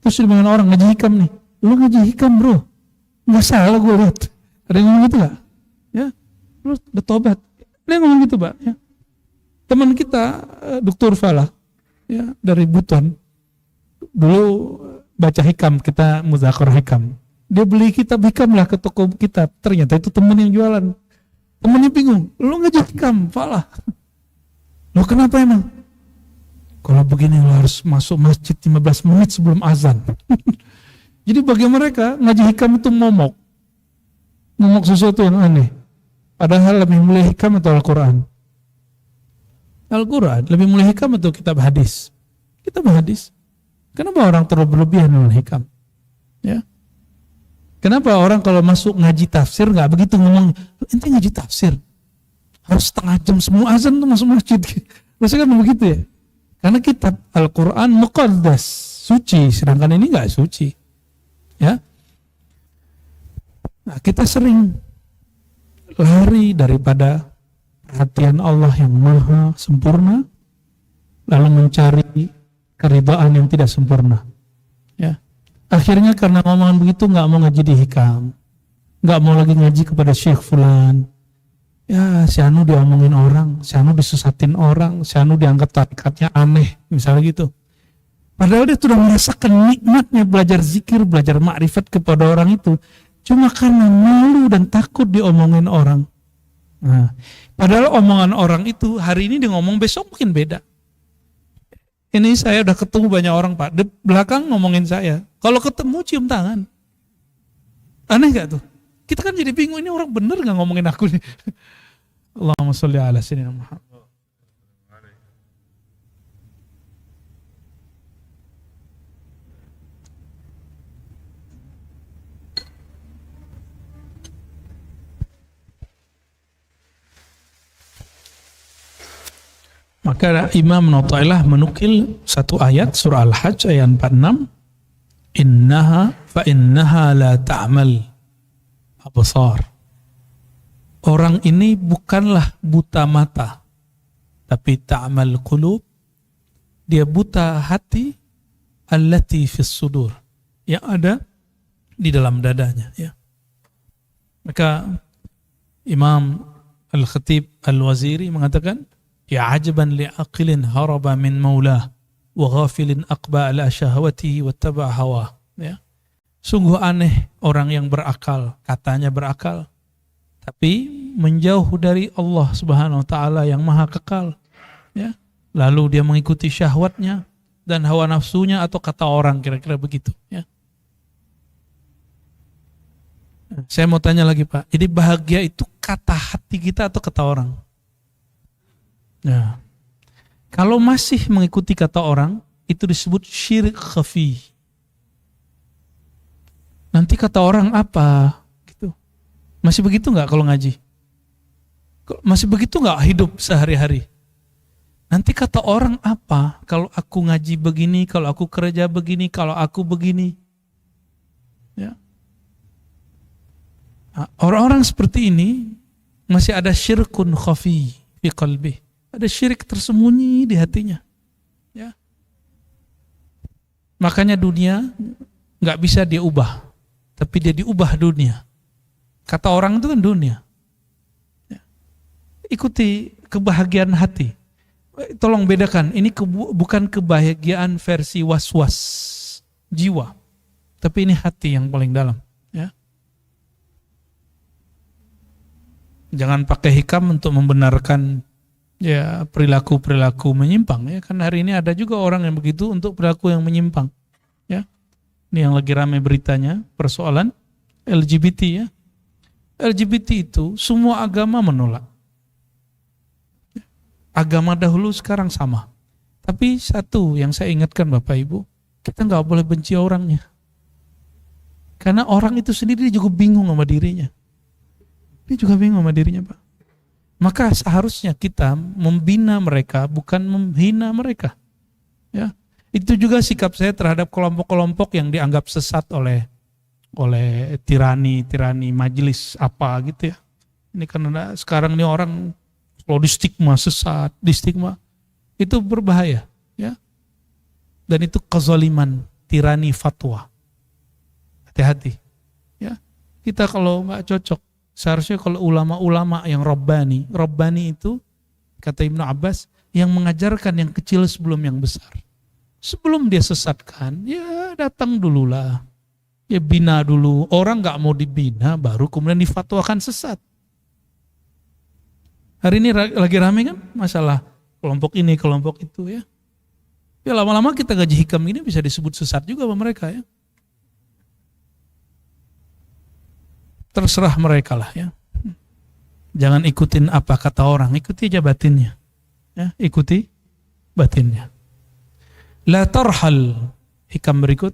Terus dengan orang ngaji hikam nih, lu ngaji hikam bro, nggak salah gue lihat. Ada yang ngomong gitu nggak? Ya, lu udah tobat. Ada yang ngomong gitu, Pak. Ya. Teman kita, Dr. Falah, ya, dari Buton, dulu baca hikam, kita muzakarah hikam. Dia beli kitab hikam lah ke toko kitab. Ternyata itu teman yang jualan. Temennya bingung, lu ngaji hikam, Falah. Lu kenapa emang? Kalau begini lu harus masuk masjid 15 menit sebelum azan. Jadi bagi mereka ngaji hikam itu momok sesuatu yang aneh. Padahal lebih mulia hikam atau Al-Quran? Al-Quran lebih mulia hikam atau kitab hadis? Kitab hadis. Kenapa orang terlalu berlebihan dengan hikam? Ya. Kenapa orang kalau masuk ngaji tafsir nggak begitu ngomong? Ente ngaji tafsir harus setengah jam semua azan tuh masuk masjid. Maksudnya kan begitu ya? Karena kitab Al-Quran muqaddas, suci, sedangkan ini nggak suci. Ya. Nah, kita sering lari daripada perhatian Allah yang maha sempurna, lalu mencari keridhaan yang tidak sempurna. Ya. Akhirnya karena ngomongan begitu nggak mau ngaji di hikam, nggak mau lagi ngaji kepada Syekh Fulan. Ya, si Anu diomongin orang, si Anu disusatin orang, si Anu dianggap tarikatnya aneh, misalnya gitu. Padahal dia sudah merasakan nikmatnya belajar zikir, belajar makrifat kepada orang itu. Cuma karena malu dan takut diomongin orang. Nah, padahal omongan orang itu hari ini dia ngomong, besok mungkin beda. Ini saya udah ketemu banyak orang, Pak. Di belakang ngomongin saya. Kalau ketemu cium tangan. Aneh gak tuh? Kita kan jadi bingung, ini orang bener gak ngomongin aku nih? Allahumma sholli ala sayyidina Muhammad. Maka Imam Nu'tailah menukil satu ayat surah Al-Hajj ayat 46, innaha la ta'mal absar. Orang ini bukanlah buta mata, tapi ta'mal qulub, dia buta hati, allati fis sudur, yang ada di dalam dadanya. Ya. Maka Imam Al-Khatib Al-Waziri mengatakan, ya ajaban li'aqilin haraba min maulah wa ghafilin aqba ala syahwatihi wa taba' hawa. Ya. Sungguh aneh orang yang berakal, katanya berakal, tapi menjauh dari Allah Subhanahu wa taala yang Maha Kekal. Ya. Lalu dia mengikuti syahwatnya dan hawa nafsunya, atau kata orang, kira-kira begitu, ya. Saya mau tanya lagi, Pak. Jadi bahagia itu kata hati kita atau kata orang? Nah, kalau masih mengikuti kata orang, itu disebut syirik khafi. Nanti kata orang apa? Gitu. Masih begitu nggak kalau ngaji? Masih begitu nggak hidup sehari-hari? Nanti kata orang apa? Kalau aku ngaji begini, kalau aku kerja begini, kalau aku begini. Ya. Nah, orang-orang seperti ini masih ada syirkun khafi fi qalbih. Ada syirik tersembunyi di hatinya. Ya. Makanya dunia nggak bisa dia ubah, tapi dia diubah dunia. Kata orang itu kan dunia. Ya. Ikuti kebahagiaan hati. Tolong bedakan, ini bukan kebahagiaan versi was-was jiwa, tapi ini hati yang paling dalam. Ya. Jangan pakai hikam untuk membenarkan ya perilaku-perilaku menyimpang ya. Kan hari ini ada juga orang yang begitu untuk perilaku yang menyimpang. Ya. Ini yang lagi ramai beritanya, persoalan LGBT ya. LGBT itu semua agama menolak. Agama dahulu sekarang sama. Tapi satu yang saya ingatkan Bapak Ibu, kita nggak boleh benci orangnya. Karena orang itu sendiri juga bingung sama dirinya. Dia juga bingung sama dirinya Pak. Maka seharusnya kita membina mereka, bukan menghina mereka. Ya, itu juga sikap saya terhadap kelompok-kelompok yang dianggap sesat oleh tirani majelis apa gitu ya. Ini karena sekarang ini orang kalau di stigma sesat, di stigma itu berbahaya, ya. Dan itu kezaliman, tirani fatwa. Hati-hati, ya. Kita kalau nggak cocok, seharusnya kalau ulama-ulama yang Rabbani itu kata Ibnu Abbas yang mengajarkan yang kecil sebelum yang besar. Sebelum dia sesatkan, ya datang dululah. Ya bina dulu. Orang nggak mau dibina, baru kemudian difatwakan sesat. Hari ini lagi rame kan masalah kelompok ini, kelompok itu ya. Ya lama-lama kita gaji hikam ini bisa disebut sesat juga sama mereka ya. Terserah mereka lah ya. Jangan ikutin apa kata orang, ikuti aja batinnya. Ya, ikuti batinnya. La tarhal, hikam berikut.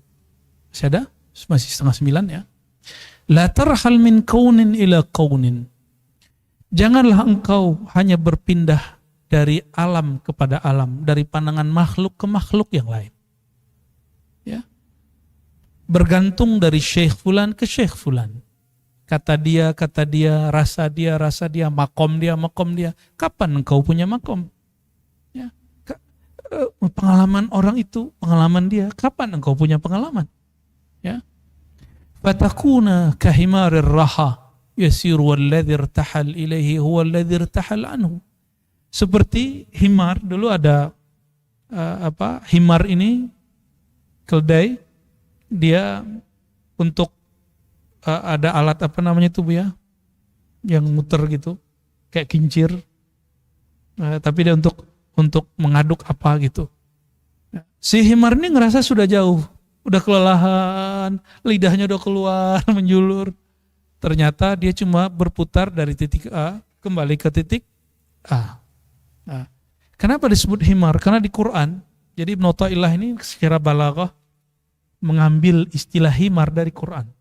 Masih ada? Masih 8:30 ya. La tarhal min kaunin ila kaunin. Janganlah engkau hanya berpindah dari alam kepada alam, dari pandangan makhluk ke makhluk yang lain. Ya. Bergantung dari syekh fulan ke syekh fulan. Kata dia, rasa dia, makom dia. Kapan engkau punya makom? Ya. Pengalaman orang itu, pengalaman dia. Kapan engkau punya pengalaman? Ya. Fatakuna kahimarir raha yasiru alladhi irtahal ilaihi huwa alladhi irtahal anhu. Seperti himar, dulu ada himar ini keldai, dia untuk ada alat apa namanya itu Bu ya, yang muter gitu, kayak kincir, tapi dia untuk mengaduk apa gitu. Si himar ini ngerasa sudah jauh, udah kelelahan, lidahnya udah keluar, menjulur. Ternyata dia cuma berputar dari titik A kembali ke titik A. Nah, kenapa disebut himar? Karena di Quran, jadi Ibnu Athaillah ini secara balaghah mengambil istilah himar dari Quran.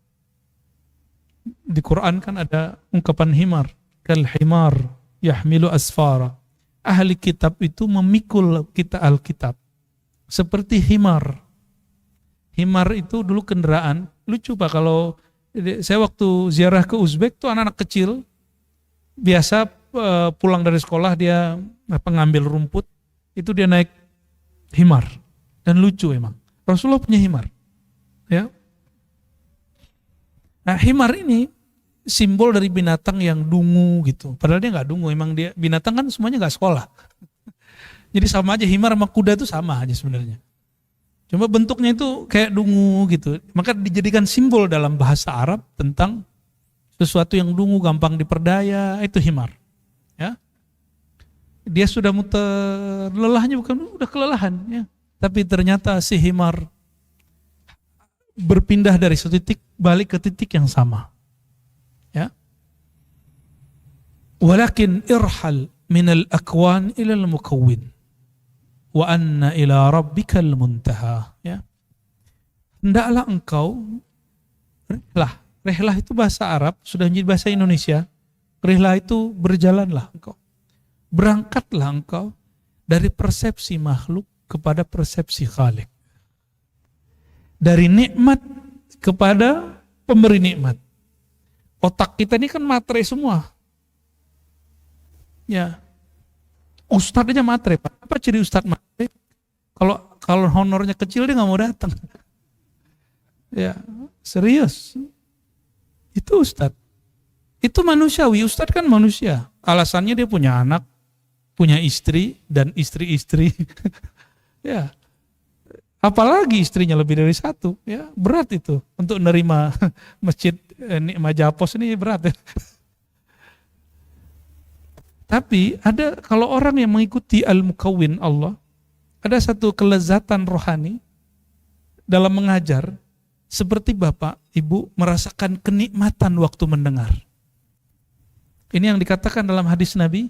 Di Quran kan ada ungkapan himar, kal himar yahmilu asfara. Ahli kitab itu memikul kita Alkitab seperti himar. Himar itu dulu kendaraan. Lucu Pak, kalau saya waktu ziarah ke Uzbek tuh anak-anak kecil biasa pulang dari sekolah dia ngambil rumput, itu dia naik himar. Dan lucu emang. Rasulullah punya himar. Ya. Nah, himar ini simbol dari binatang yang dungu gitu. Padahal dia nggak dungu, emang dia binatang kan semuanya nggak sekolah. Jadi sama aja, himar sama kuda itu sama aja sebenarnya. Cuma bentuknya itu kayak dungu gitu. Maka dijadikan simbol dalam bahasa Arab tentang sesuatu yang dungu, gampang diperdaya, itu himar. Ya. Dia sudah muter, lelahnya bukan udah kelelahan ya. Tapi ternyata si himar berpindah dari satu titik balik ke titik yang sama. Ya. Walakin irhal minal akwan ilal mukawwin wa anna ila rabbikal muntaha. Ya. Hendaklah engkau rihlah itu bahasa Arab, sudah menjadi bahasa Indonesia. Rihlah itu berjalanlah engkau. Berangkatlah engkau dari persepsi makhluk kepada persepsi Khalik. Dari nikmat kepada pemberi nikmat. Otak kita ini kan materai semua. Ya. Ustadz aja materai, Pak. Apa ciri ustadz materai? Kalau honornya kecil dia nggak mau datang. Ya, serius. Itu ustadz. Itu manusiawi, ustadz kan manusia. Alasannya dia punya anak, punya istri dan istri-istri. Ya. Apalagi istrinya lebih dari satu, ya berat itu untuk menerima masjid Nikmah Japos ini berat ya. Tapi ada kalau orang yang mengikuti al-mukawwin Allah, ada satu kelezatan rohani dalam mengajar, seperti Bapak, Ibu merasakan kenikmatan waktu mendengar. Ini yang dikatakan dalam hadis Nabi,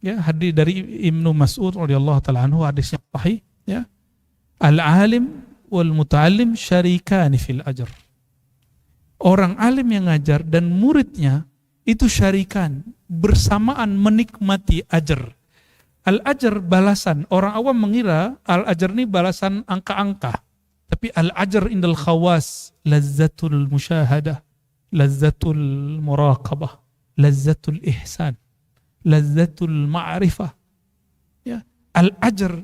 ya, hadis dari Ibnu Mas'ud radhiyallahu taala anhu, hadisnya sahih, ya. Al-alim wal muta'allim syarikani fil ajr. Orang alim yang ngajar dan muridnya itu syarikan, bersamaan menikmati ajr. Al-ajr balasan. Orang awam mengira al-ajr ini balasan angka-angka. Tapi al-ajr indal khawas lazzatul musyahadah, lazzatul muraqabah, lazzatul ihsan, lazzatul ma'rifah. Ya, al-ajr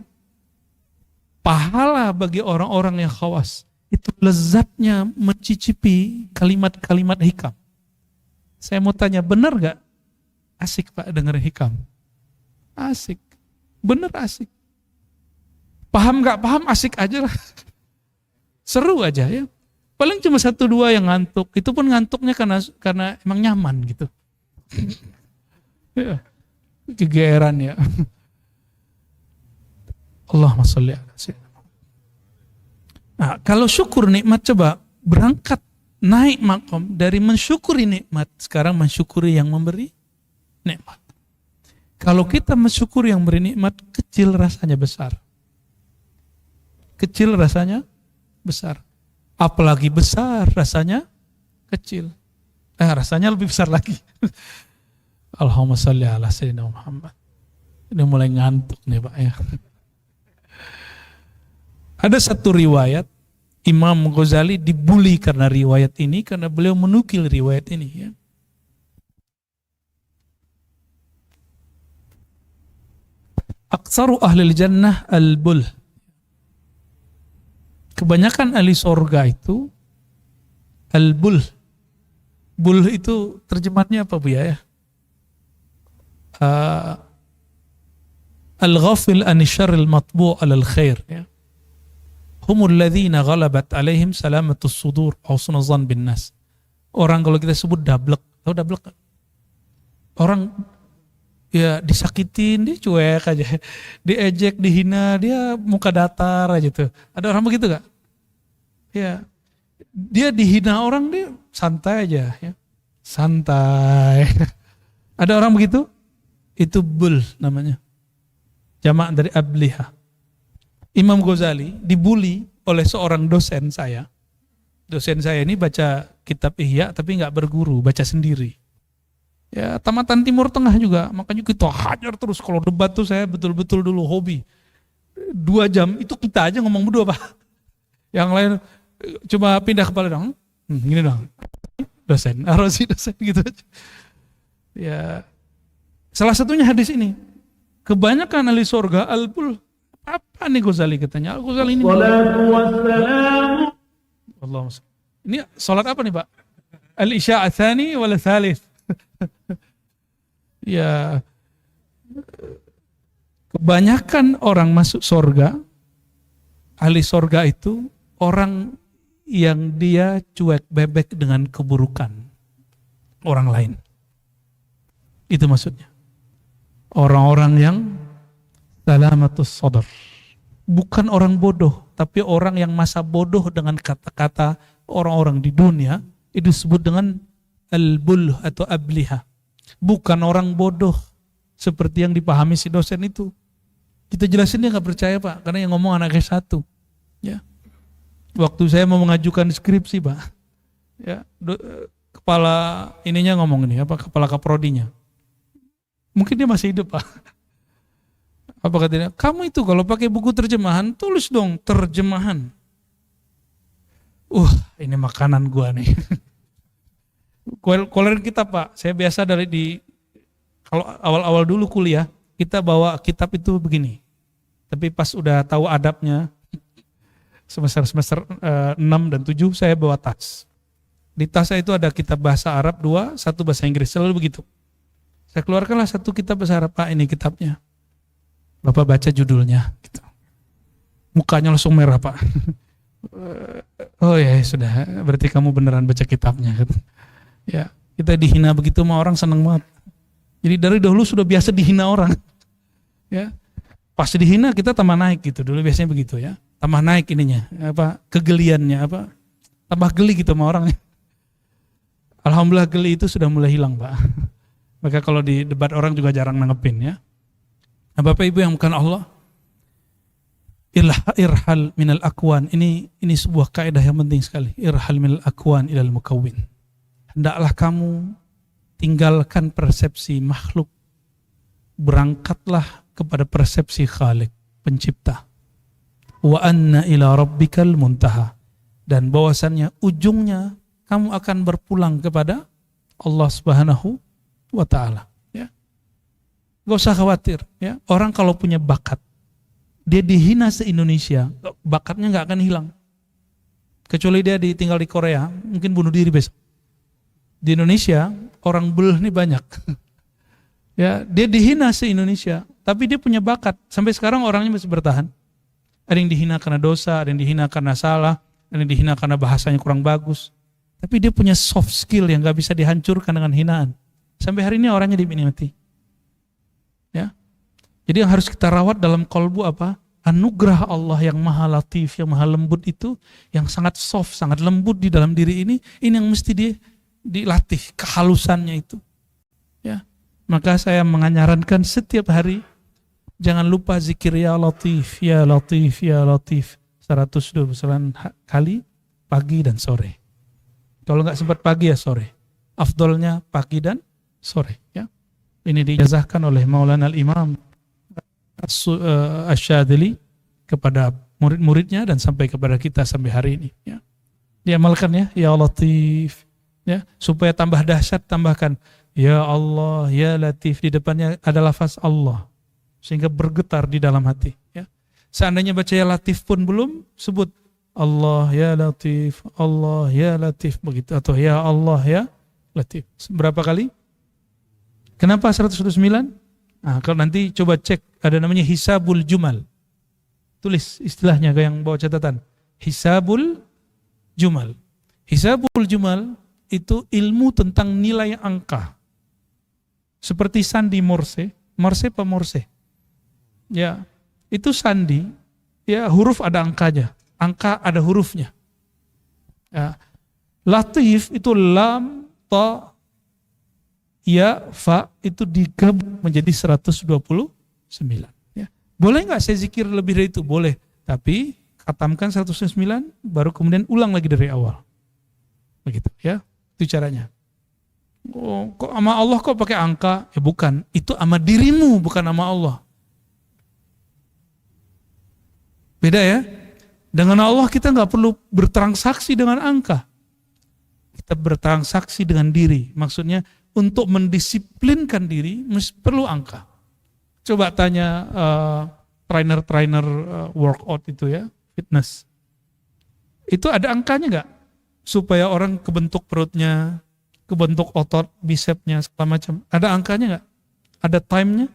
pahala bagi orang-orang yang khawas. Itu lezatnya mencicipi kalimat-kalimat hikam. Saya mau tanya, benar gak? Asik Pak denger hikam? Asik. Bener asik. Paham gak paham asik aja lah. Seru aja ya. Paling cuma 1-2 yang ngantuk. Itu pun ngantuknya karena emang nyaman gitu. Ya. Kegeeran ya. Allahumma sholli ala sayyidina. Nah, kalau syukur nikmat, coba berangkat naik makom dari mensyukuri nikmat, sekarang mensyukuri yang memberi nikmat. Kalau kita mensyukuri yang memberi nikmat, kecil rasanya besar. Kecil rasanya besar. Apalagi besar rasanya kecil. Rasanya lebih besar lagi. Allahumma sholli ala sayyidina Muhammad. Ini mulai ngantuk nih Pak ya. Ada satu riwayat, Imam Ghazali dibully karena riwayat ini, karena beliau menukil riwayat ini ya. Aktsaru ahlil jannah al-bul. Kebanyakan ahli surga itu al-bul. Bul itu terjemahannya apa Bu ya? Al-ghafil an syarril matbu' alal khair ya. Humul ladzina ghalabat alaihim salamatus sudur wa husnul dzan bin nas. Orang kalau kita sebut dablek, tahu dablek? Orang ya disakitin, dia cuek aja. Diejek, dihina, dia muka datar aja tuh. Ada orang begitu gak? Ya. Dia dihina orang, dia santai aja ya. Santai. Ada orang begitu? Itu bul namanya. Jamak dari abliha. Imam Ghazali dibully oleh seorang dosen saya. Dosen saya ini baca kitab Ihya tapi nggak berguru, baca sendiri. Ya, tamatan Timur Tengah juga, makanya kita hajar terus. Kalau debat tuh saya betul-betul dulu hobi. 2 jam itu kita aja ngomong berdua Pak. Yang lain cuma pindah kepala dong. Gini dong. Dosen, Arosi dosen gitu aja. Ya. Salah satunya hadis ini. Kebanyakan ahli surga al-bul. Apa nih Ghazali katanya? Ghazali ini. Allahumma sholli. Ini salat apa nih Pak? Al-Isya ats-tsani wal tsalits? Ya. Kebanyakan orang masuk surga, ahli surga itu orang yang dia cuek bebek dengan keburukan orang lain. Itu maksudnya. Orang-orang yang salamatus sadr. Bukan orang bodoh, tapi orang yang masa bodoh dengan kata-kata orang-orang di dunia, itu disebut dengan al-bul atau abliha. Bukan orang bodoh seperti yang dipahami si dosen itu. Kita jelasin dia nggak percaya Pak, karena yang ngomong anak S1. Ya. Waktu saya mau mengajukan skripsi Pak, ya, kepala ininya ngomong ini, kepala kaprodinya. Mungkin dia masih hidup Pak. Apa katanya? Kamu itu kalau pakai buku terjemahan, tulis dong terjemahan. Ini makanan gua nih. Kuliah kita Pak, saya biasa kalau awal-awal dulu kuliah, kita bawa kitab itu begini. Tapi pas udah tahu adabnya, semester 6 dan 7 saya bawa tas. Di tas saya itu ada kitab bahasa Arab 2, 1 bahasa Inggris, selalu begitu. Saya keluarkanlah 1 kitab bahasa Arab, Pak ini kitabnya. Bapak baca judulnya, gitu. Mukanya langsung merah Pak. Oh ya sudah, berarti kamu beneran baca kitabnya. Gitu. Ya, kita dihina begitu mah orang seneng banget. Jadi dari dahulu sudah biasa dihina orang. Ya. Pas dihina kita tambah naik gitu. Dulu biasanya begitu ya. Tambah naik ininya, kegeliannya, tambah geli gitu sama orang. Alhamdulillah geli itu sudah mulai hilang, Pak. Maka kalau di debat orang juga jarang nanggepin ya. Nah, Bapak Ibu yang bukan Allah, irhal minal akwan. Ini sebuah kaidah yang penting sekali. Irhal minal akwan ilal mukawwin. Hendaklah kamu tinggalkan persepsi makhluk. Berangkatlah kepada persepsi Khalik, pencipta. Wa anna ila rabbikal muntaha. Dan bahwasannya ujungnya kamu akan berpulang kepada Allah Subhanahu wa ta'ala. Ya. Gak usah khawatir. Ya. Orang kalau punya bakat, dia dihina se-Indonesia, bakatnya gak akan hilang. Kecuali dia tinggal di Korea, mungkin bunuh diri besok. Di Indonesia, orang beuh ini banyak. Ya, dia dihina se-Indonesia, tapi dia punya bakat. Sampai sekarang orangnya masih bertahan. Ada yang dihina karena dosa, ada yang dihina karena salah, ada yang dihina karena bahasanya kurang bagus. Tapi dia punya soft skill yang gak bisa dihancurkan dengan hinaan. Sampai hari ini orangnya dinikmati. Ya. Jadi yang harus kita rawat dalam kolbu apa? Anugerah Allah yang maha latif, yang maha lembut itu, yang sangat soft, sangat lembut di dalam diri ini yang mesti dilatih, kehalusannya itu. Ya. Maka saya menyarankan setiap hari, jangan lupa zikir ya latif, ya latif, ya latif. 129 kali, pagi dan sore. Kalau nggak sempat pagi ya sore. Afdolnya pagi dan sore. Ya. Ini dijazahkan oleh Maulana Al-Imam Asy-Syadzili kepada murid-muridnya dan sampai kepada kita sampai hari ini. Ya. Diamalkan ya Latif. Ya, supaya tambah dahsyat tambahkan ya Allah, ya Latif, di depannya ada lafaz Allah sehingga bergetar di dalam hati. Ya. Seandainya baca ya Latif pun belum, sebut Allah ya Latif, Allah ya Latif begitu, atau ya Allah ya Latif. Berapa kali? Kenapa 129? Nah, kalau nanti coba cek, ada namanya hisabul jumal. Tulis istilahnya yang bawa catatan. Hisabul jumal. Hisabul jumal itu ilmu tentang nilai angka. Seperti sandi Morse. Morse apa Morse? Ya, itu sandi. Ya, huruf ada angkanya. Angka ada hurufnya. Ya. Latif itu lam, ta, ya, fa itu digabung menjadi 129. Ya. Boleh nggak saya zikir lebih dari itu? Boleh. Tapi khatamkan 109, baru kemudian ulang lagi dari awal. Begitu ya. Itu caranya. Oh, kok sama Allah kok pakai angka? Ya bukan. Itu sama dirimu, bukan sama Allah. Beda ya. Dengan Allah kita nggak perlu bertransaksi dengan angka. Kita bertransaksi dengan diri. Maksudnya untuk mendisiplinkan diri perlu angka. Coba tanya trainer workout itu ya, fitness. Itu ada angkanya nggak? Supaya orang kebentuk perutnya, kebentuk otot, bisepnya, segala macam. Ada angkanya nggak? Ada time-nya?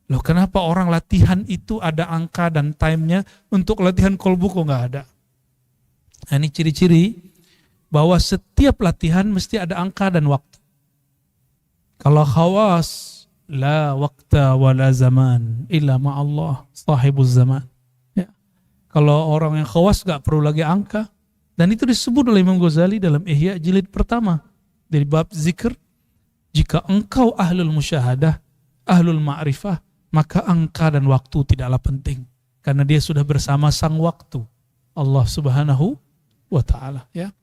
Loh kenapa orang latihan itu ada angka dan time-nya, untuk latihan kolbu kok nggak ada? Nah, ini ciri-ciri bahwa setiap latihan mesti ada angka dan waktu. Kalau khawas, la waqta wa la zaman illa ma'allah sahibuz zaman. Ya. Kalau orang yang khawas gak perlu lagi angka. Dan itu disebut oleh Imam Ghazali dalam Ihya jilid pertama. Dari bab zikr, jika engkau ahlul musyahadah, ahlul ma'rifah, maka angka dan waktu tidaklah penting. Karena dia sudah bersama sang waktu, Allah Subhanahu wa ta'ala. Ya.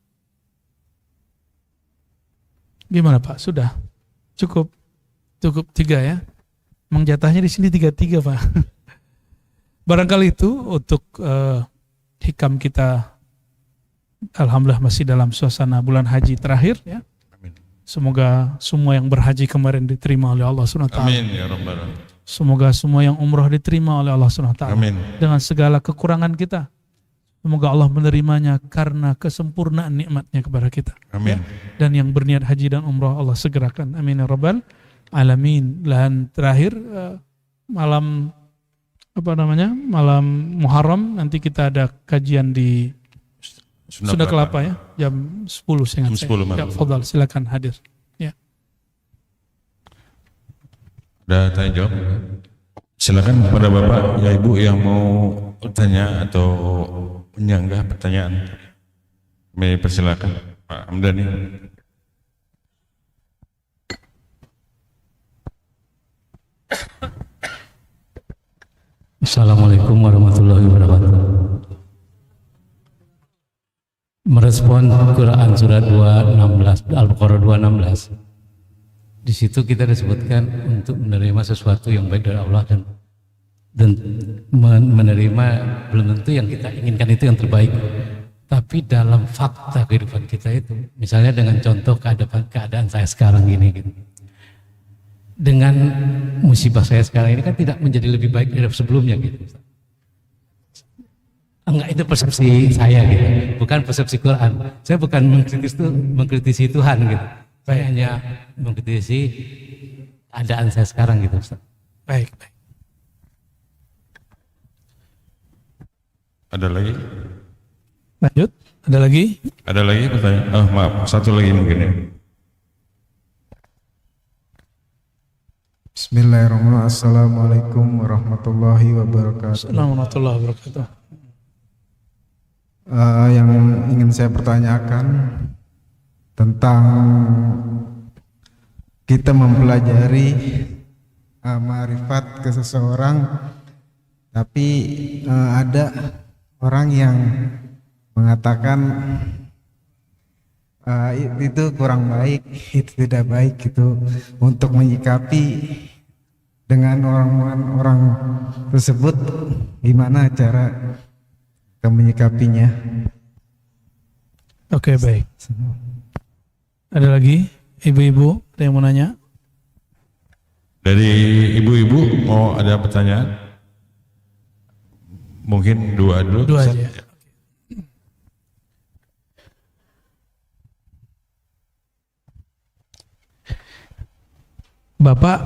Gimana Pak? Sudah? Cukup 3 ya. Emang jatahnya di sini 33 Pak. Barangkali itu untuk hikam kita. Alhamdulillah masih dalam suasana bulan haji terakhir ya. Amin. Semoga semua yang berhaji kemarin diterima oleh Allah SWT. Amin ya rabbal alamin. Semoga semua yang umroh diterima oleh Allah SWT. Amin. Dengan segala kekurangan kita. Semoga Allah menerimanya karena kesempurnaan nikmatnya kepada kita. Amin. Ya. Dan yang berniat haji dan umrah Allah segerakan. Amin ya rabbal alamin. Dan terakhir malam malam Muharram nanti kita ada kajian di Sunda Kelapa ya, jam 10 saya ingat. Jam 10 saya. Ya, fadhal, silakan hadir. Ya. Udah tanya jawab. Silakan kepada Bapak ya Ibu yang mau bertanya atau menyanggah pertanyaan. Kami persilakan Pak Hamdani. Assalamualaikum warahmatullahi wabarakatuh. Merespon Quran surat 216 Al-Baqarah 216. Di situ kita disebutkan untuk menerima sesuatu yang baik dari Allah dan menerima belum tentu yang kita inginkan itu yang terbaik. Tapi dalam fakta kehidupan kita itu, misalnya dengan contoh keadaan saya sekarang gini gitu. Dengan musibah saya sekarang ini kan tidak menjadi lebih baik dari sebelumnya gitu. Enggak, itu persepsi saya gitu, bukan persepsi Quran. Saya bukan mengkritisi Tuhan gitu. Saya hanya mengkritisi keadaan saya sekarang gitu, Ustaz. Baik. Ada lagi? Lanjut. Ada lagi? Ada lagi pertanyaan? Oh maaf, satu lagi mungkin ya. Bismillahirrahmanirrahim. Assalamualaikum warahmatullahi wabarakatuh. Assalamualaikum warahmatullahi wabarakatuh. Yang ingin saya pertanyakan tentang kita mempelajari ma'rifat ke seseorang, tapi ada orang yang mengatakan itu kurang baik, itu tidak baik gitu, untuk menyikapi dengan orang tersebut, gimana cara kita menyikapinya? Oke, baik. Ada lagi ibu-ibu ada yang mau nanya? Dari ibu-ibu mau ada pertanyaan? Mungkin dua dulu. Dua Ustaz. aja. Bapak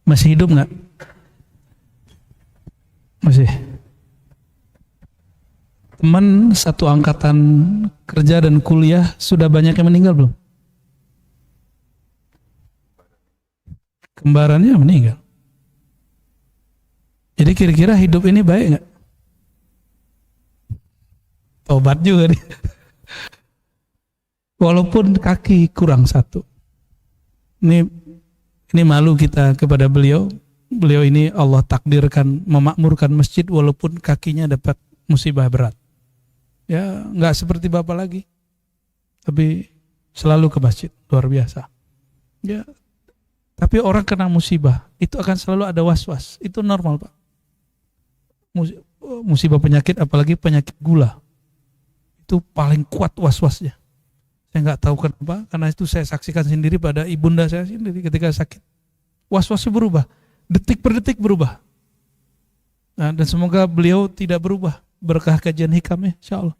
masih hidup nggak? Masih. Teman satu angkatan kerja dan kuliah sudah banyak yang meninggal belum? Kembarannya meninggal. Jadi kira-kira hidup ini baik nggak? Tobat juga nih. Walaupun kaki kurang satu. Ini malu kita kepada beliau. Beliau ini Allah takdirkan memakmurkan masjid walaupun kakinya dapat musibah berat. Ya, nggak seperti bapak lagi. Tapi selalu ke masjid, luar biasa. Ya, tapi orang kena musibah, itu akan selalu ada was-was. Itu normal, Pak. Musibah penyakit, apalagi penyakit gula. Itu paling kuat was-wasnya. Saya nggak tahu kenapa, karena itu saya saksikan sendiri pada ibunda saya sendiri ketika sakit. Was-wasnya berubah, detik per detik berubah. Nah, dan semoga beliau tidak berubah, berkah kajian hikamnya, insya Allah.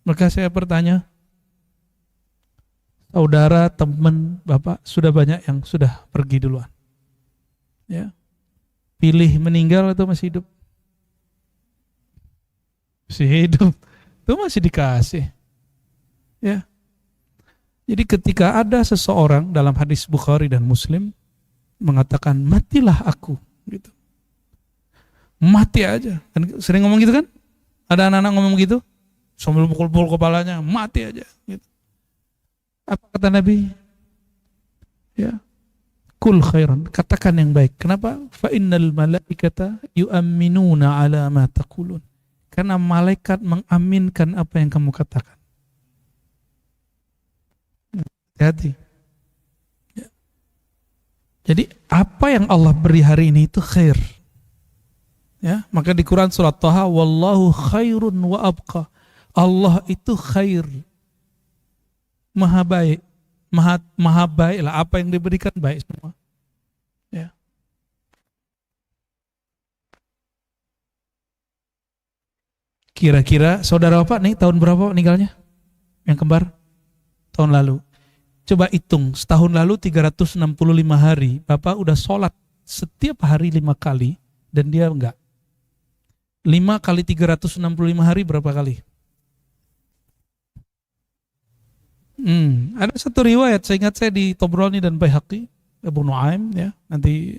Maka saya bertanya, saudara, teman, bapak, sudah banyak yang sudah pergi duluan. Ya, pilih meninggal atau masih hidup? Masih hidup, itu masih dikasih. Ya. Jadi ketika ada seseorang dalam hadis Bukhari dan Muslim mengatakan matilah aku, gitu. Mati aja. Kan sering ngomong gitu kan? Ada anak-anak ngomong gitu sambil pukul-pukul kepalanya, mati aja, gitu. Apa kata Nabi? Ya. Kul khairan, katakan yang baik. Kenapa? Fa innal malaikata yu'minuna ala ma taqulun. Karena malaikat mengaminkan apa yang kamu katakan. Hati-hati. Ya. Jadi apa yang Allah beri hari ini itu khair. Ya, maka di Quran surat Thaha, wallahu khairun wa abqa. Allah itu khair. Maha baik. Maha baik lah, apa yang diberikan baik semua. Ya. Kira-kira saudara bapak nih tahun berapa meninggalnya? Yang kembar? Tahun lalu. Coba hitung, setahun lalu 365 hari, bapak udah sholat setiap hari 5 kali, dan dia enggak. 5 kali 365 hari berapa kali? Ada satu riwayat, saya ingat saya di Tobroni dan Baihaqi, Abu Nuaim, ya, nanti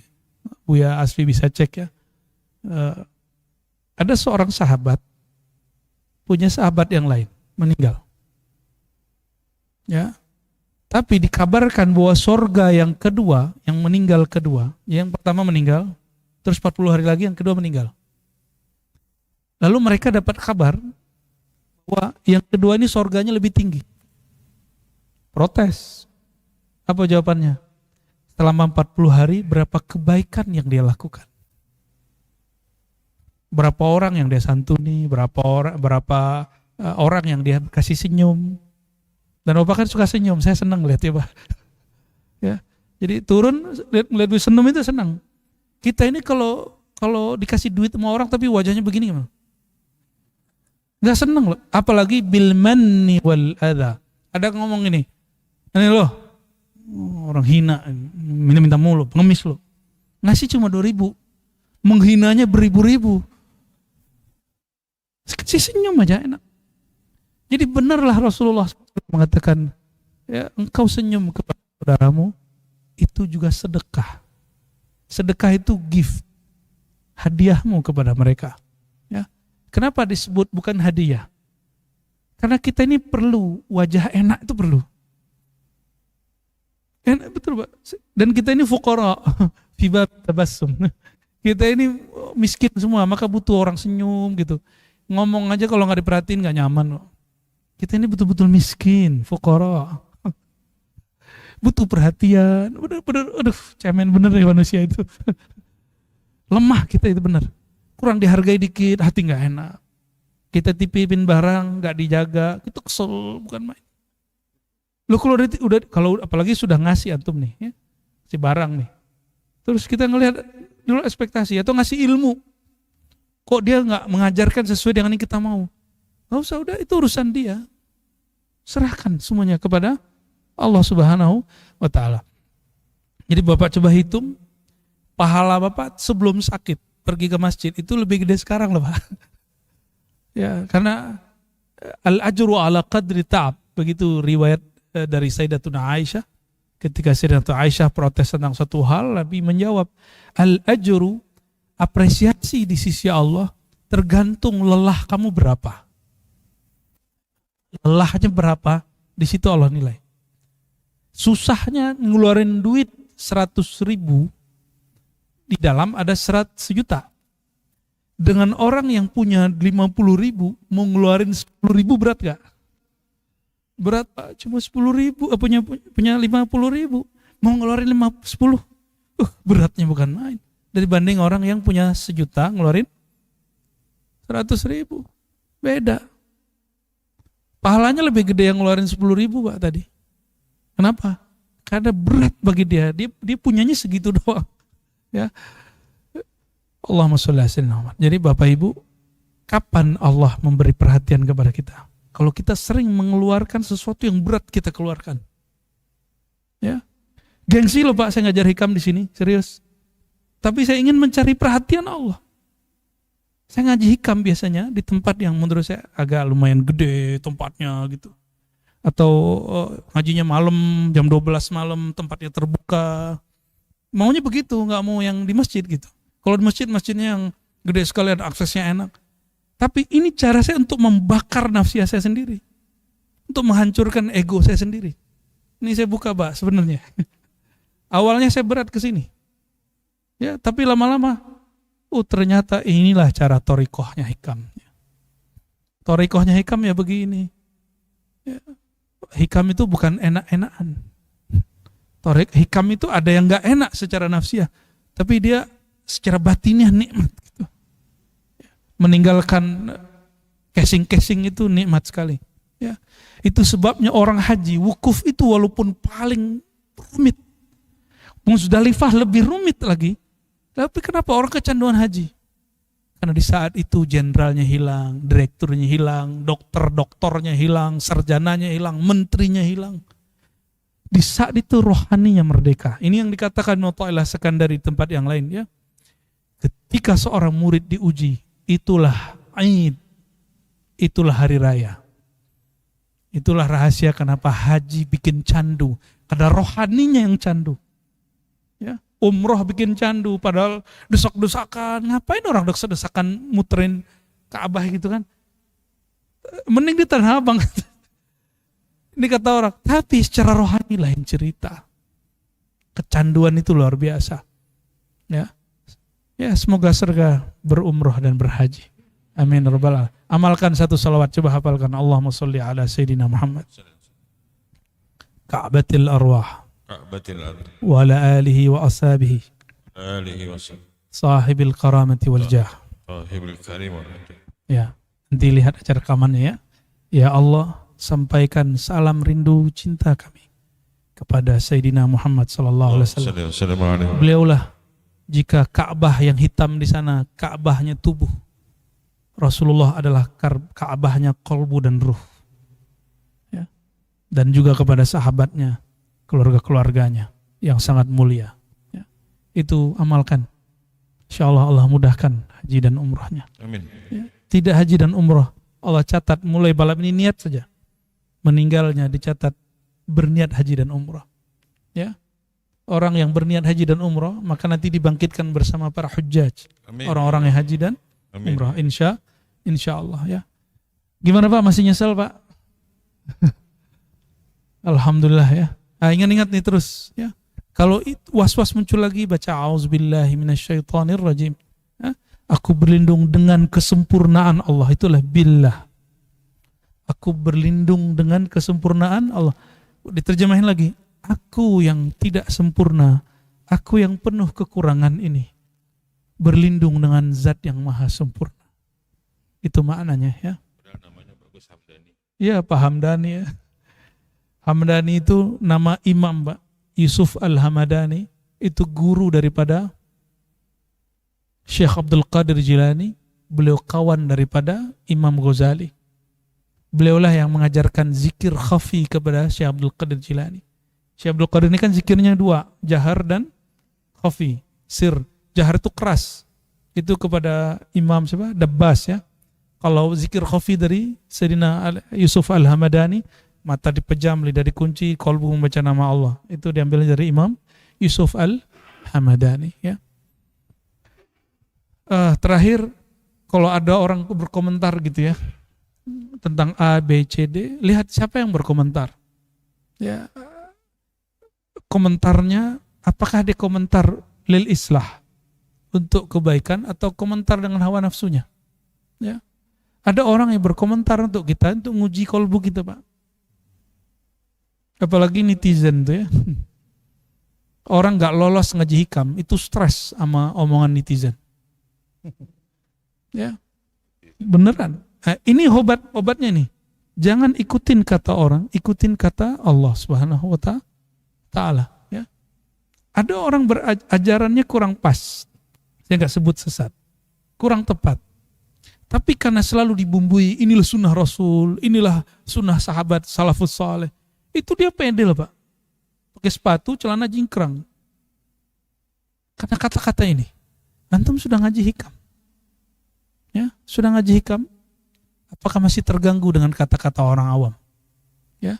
Buya Asfi bisa cek ya. Ada seorang sahabat punya sahabat yang lain meninggal. Ya. Tapi dikabarkan bahwa sorga yang kedua, yang meninggal kedua, yang pertama meninggal, terus 40 hari lagi yang kedua meninggal. Lalu mereka dapat kabar bahwa yang kedua ini sorganya lebih tinggi. Protes. Apa jawabannya? Selama 40 hari berapa kebaikan yang dia lakukan? Berapa orang yang dia santuni, berapa orang yang dia kasih senyum. Dan Bapak kan suka senyum, saya senang lihat ya Pak. Ya, jadi turun lihat senyum itu senang. Kita ini kalau dikasih duit sama orang tapi wajahnya begini gimana? Nggak senang loh, apalagi bil manni wal adha. Ada ngomong ini loh, orang hina, minta mulu, pengemis loh. Ngasih cuma 2.000, menghinanya beribu-ribu. Kasih senyum aja enak. Jadi benarlah Rasulullah mengatakan, ya engkau senyum kepada saudaramu, itu juga sedekah. Sedekah itu gift, hadiahmu kepada mereka. Ya. Kenapa disebut bukan hadiah? Karena kita ini perlu, wajah enak itu perlu. Enak betul Pak. Dan kita ini fuqara, fiba tabassum. Kita ini miskin semua, maka butuh orang senyum gitu. Ngomong aja kalau nggak diperhatiin nggak nyaman. Kita ini betul-betul miskin, fuqara. Butuh perhatian. Bener-bener, aduh, cemen bener ya manusia itu. Lemah kita itu bener. Kurang dihargai dikit, hati nggak enak. Kita tipipin barang, nggak dijaga, itu kesel, bukan main. Lo kalau apalagi sudah ngasih antum nih, ya, si barang nih. Terus kita ngelihat dulu ekspektasi atau ngasih ilmu. Kok dia nggak mengajarkan sesuai dengan yang kita mau? Nggak usah, udah itu urusan dia. Serahkan semuanya kepada Allah Subhanahu wa Ta'ala. Jadi Bapak coba hitung, pahala Bapak sebelum sakit pergi ke masjid itu lebih gede sekarang loh Pak. Ya, karena al-ajru ala qadri ta'ab, begitu riwayat dari Sayyidatuna Aisyah. Ketika Sayyidatuna Aisyah protes tentang satu hal, Nabi menjawab, al-ajru, apresiasi di sisi Allah tergantung lelah kamu berapa. Lelahnya berapa, di situ Allah nilai. Susahnya ngeluarin duit 100.000, di dalam ada 100 juta. Dengan orang yang punya 50.000, mau ngeluarin 10.000 berat gak? Berat Pak, cuma 10.000, punya 50.000, mau ngeluarin 10, beratnya bukan main. Dibanding orang yang punya 1 juta ngeluarin 100.000, beda. Pahalanya lebih gede yang ngeluarin 10.000 Pak tadi. Kenapa? Karena berat bagi dia punyanya segitu doang. Ya. Allahumma sholli ala sayyidina Muhammad. Jadi Bapak Ibu, kapan Allah memberi perhatian kepada kita? Kalau kita sering mengeluarkan sesuatu yang berat kita keluarkan. Ya. Gengsi loh Pak, saya ngajar hikam di sini, serius. Tapi saya ingin mencari perhatian Allah. Saya ngaji hikam biasanya di tempat yang menurut saya agak lumayan gede tempatnya gitu. Atau ngajinya malam, jam 12 malam, tempatnya terbuka. Maunya begitu, nggak mau yang di masjid gitu. Kalau di masjid, masjidnya yang gede sekali, ada aksesnya enak. Tapi ini cara saya untuk membakar nafsiah saya sendiri. Untuk menghancurkan ego saya sendiri. Ini saya buka Pak sebenarnya. Awalnya saya berat ke sini. Ya, tapi lama-lama ternyata inilah cara thariqahnya hikam. Thariqahnya hikam ya begini. Ya, hikam itu bukan enak-enakan. Hikam itu ada yang gak enak secara nafsiah, tapi dia secara batinnya nikmat gitu. Meninggalkan casing-casing itu nikmat sekali. Ya, itu sebabnya orang haji, wukuf itu walaupun paling rumit, Muzdalifah lebih rumit lagi. Tapi kenapa orang kecanduan haji? Karena di saat itu jenderalnya hilang, direkturnya hilang, dokternya hilang, sarjananya hilang, menterinya hilang. Di saat itu rohaninya merdeka. Ini yang dikatakan Mu'ta'ilah Sekandari di tempat yang lain ya. Ketika seorang murid diuji, itulah Aid, itulah hari raya. Itulah rahasia kenapa haji bikin candu. Karena rohaninya yang candu. Ya. umroh bikin candu, padahal desak-desakan. Ngapain orang desak-desakan muterin Ka'bah gitu kan? Mending di Tanah Abang. Ini kata orang, tapi secara rohani lain cerita. Kecanduan itu luar biasa. Ya, ya semoga surga berumroh dan berhaji. Amin rabbal alamin. Amalkan satu salawat, coba hafalkan. Allahumma sholli ala Sayyidina Muhammad. Ka'batil arwah. Ka'batil ardh. Wa ala alihi wa ashabihi. Alihi wasallam. Sahibil karamati wal jah. Sahibul karim wal hadi. Ya, nanti lihat acara rekamannya ya. Ya Allah, sampaikan salam rindu cinta kami kepada Sayyidina Muhammad sallallahu alaihi wasallam. Assalamualaikum. Beliaulah jika Ka'bah yang hitam di sana, Ka'bahnya tubuh. Rasulullah adalah Ka'bahnya kolbu dan ruh. Ya. Dan juga kepada sahabatnya, keluarga-keluarganya yang sangat mulia. Ya. Itu amalkan. Insyaallah Allah mudahkan haji dan umrahnya. Amin. Ya. Tidak haji dan umrah, Allah catat mulai malam ini niat saja. Meninggalnya dicatat berniat haji dan umrah. Ya. Orang yang berniat haji dan umrah maka nanti dibangkitkan bersama para hujjaj. Amin. Orang-orang yang haji dan Amin. umrah insya Allah ya. Gimana Pak, masih nyesel Pak? Alhamdulillah ya. Ingat-ingat nih terus ya. Kalau was-was muncul lagi baca auzubillahi minasyaitonirrajim. Ya. Aku berlindung dengan kesempurnaan Allah, itulah billah. Aku berlindung dengan kesempurnaan Allah. Diterjemahin lagi, aku yang tidak sempurna, aku yang penuh kekurangan ini, berlindung dengan zat yang maha sempurna. Itu maknanya ya. Namanya bagus, Hamdani. Iya Pak Hamdani ya. Hamdani itu nama imam Pak. Yusuf Al-Hamadani itu guru daripada Syekh Abdul Qadir Jilani. Beliau kawan daripada Imam Ghazali. Beliaulah yang mengajarkan zikir khafi kepada Syekh Abdul Qadir Jilani. Syekh Abdul Qadir ini kan zikirnya dua, jahar dan khafi, sir. Jahar itu keras, itu kepada Imam siapa? Dabbas ya. Kalau zikir khafi dari Sayyidina Yusuf Al-Hamadani, mata dipejam, lidah dikunci, kolbu membaca nama Allah. Itu diambil dari Imam Yusuf Al-Hamadani ya. Terakhir, kalau ada orang berkomentar gitu ya tentang A, B, C, D, lihat siapa yang berkomentar. Ya, komentarnya apakah dia komentar lil islah untuk kebaikan atau komentar dengan hawa nafsunya. Ya. Ada orang yang berkomentar untuk kita untuk nguji kolbu kita, Pak. Apalagi netizen tuh ya. Orang nggak lolos ngaji hikam itu stres sama omongan netizen. Ya, beneran. Ini obatnya nih. Jangan ikutin kata orang, ikutin kata Allah Subhanahu wa Ta'ala. Ya. Ada orang berajarannya kurang pas. Saya nggak sebut sesat, kurang tepat. Tapi karena selalu dibumbui, inilah sunnah Rasul, inilah sunnah sahabat salafus saleh. Itu dia pede lah Pak. Pakai sepatu, celana jingkrang. Karena kata-kata ini. Antum sudah ngaji hikam. Ya, sudah ngaji hikam. Apakah masih terganggu dengan kata-kata orang awam? Ya.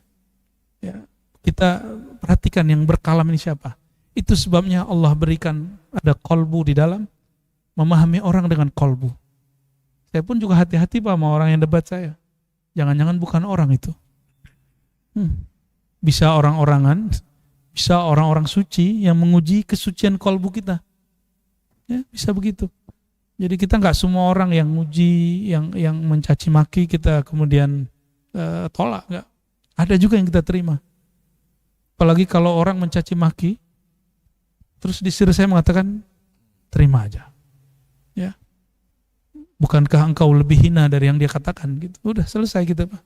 Ya, kita perhatikan yang berkalam ini siapa? Itu sebabnya Allah berikan ada kolbu di dalam memahami orang dengan kolbu. Saya pun juga hati-hati Pak sama orang yang debat saya. Jangan-jangan bukan orang itu. Bisa orang-orangan, bisa orang-orang suci yang menguji kesucian kolbu kita. Ya, bisa begitu. Jadi kita nggak semua orang yang nguji, yang mencaci maki kita kemudian tolak, nggak. Ada juga yang kita terima. Apalagi kalau orang mencaci maki, terus disuruh saya mengatakan terima aja. Ya, bukankah engkau lebih hina dari yang dia katakan? Gitu. Udah selesai kita Pak.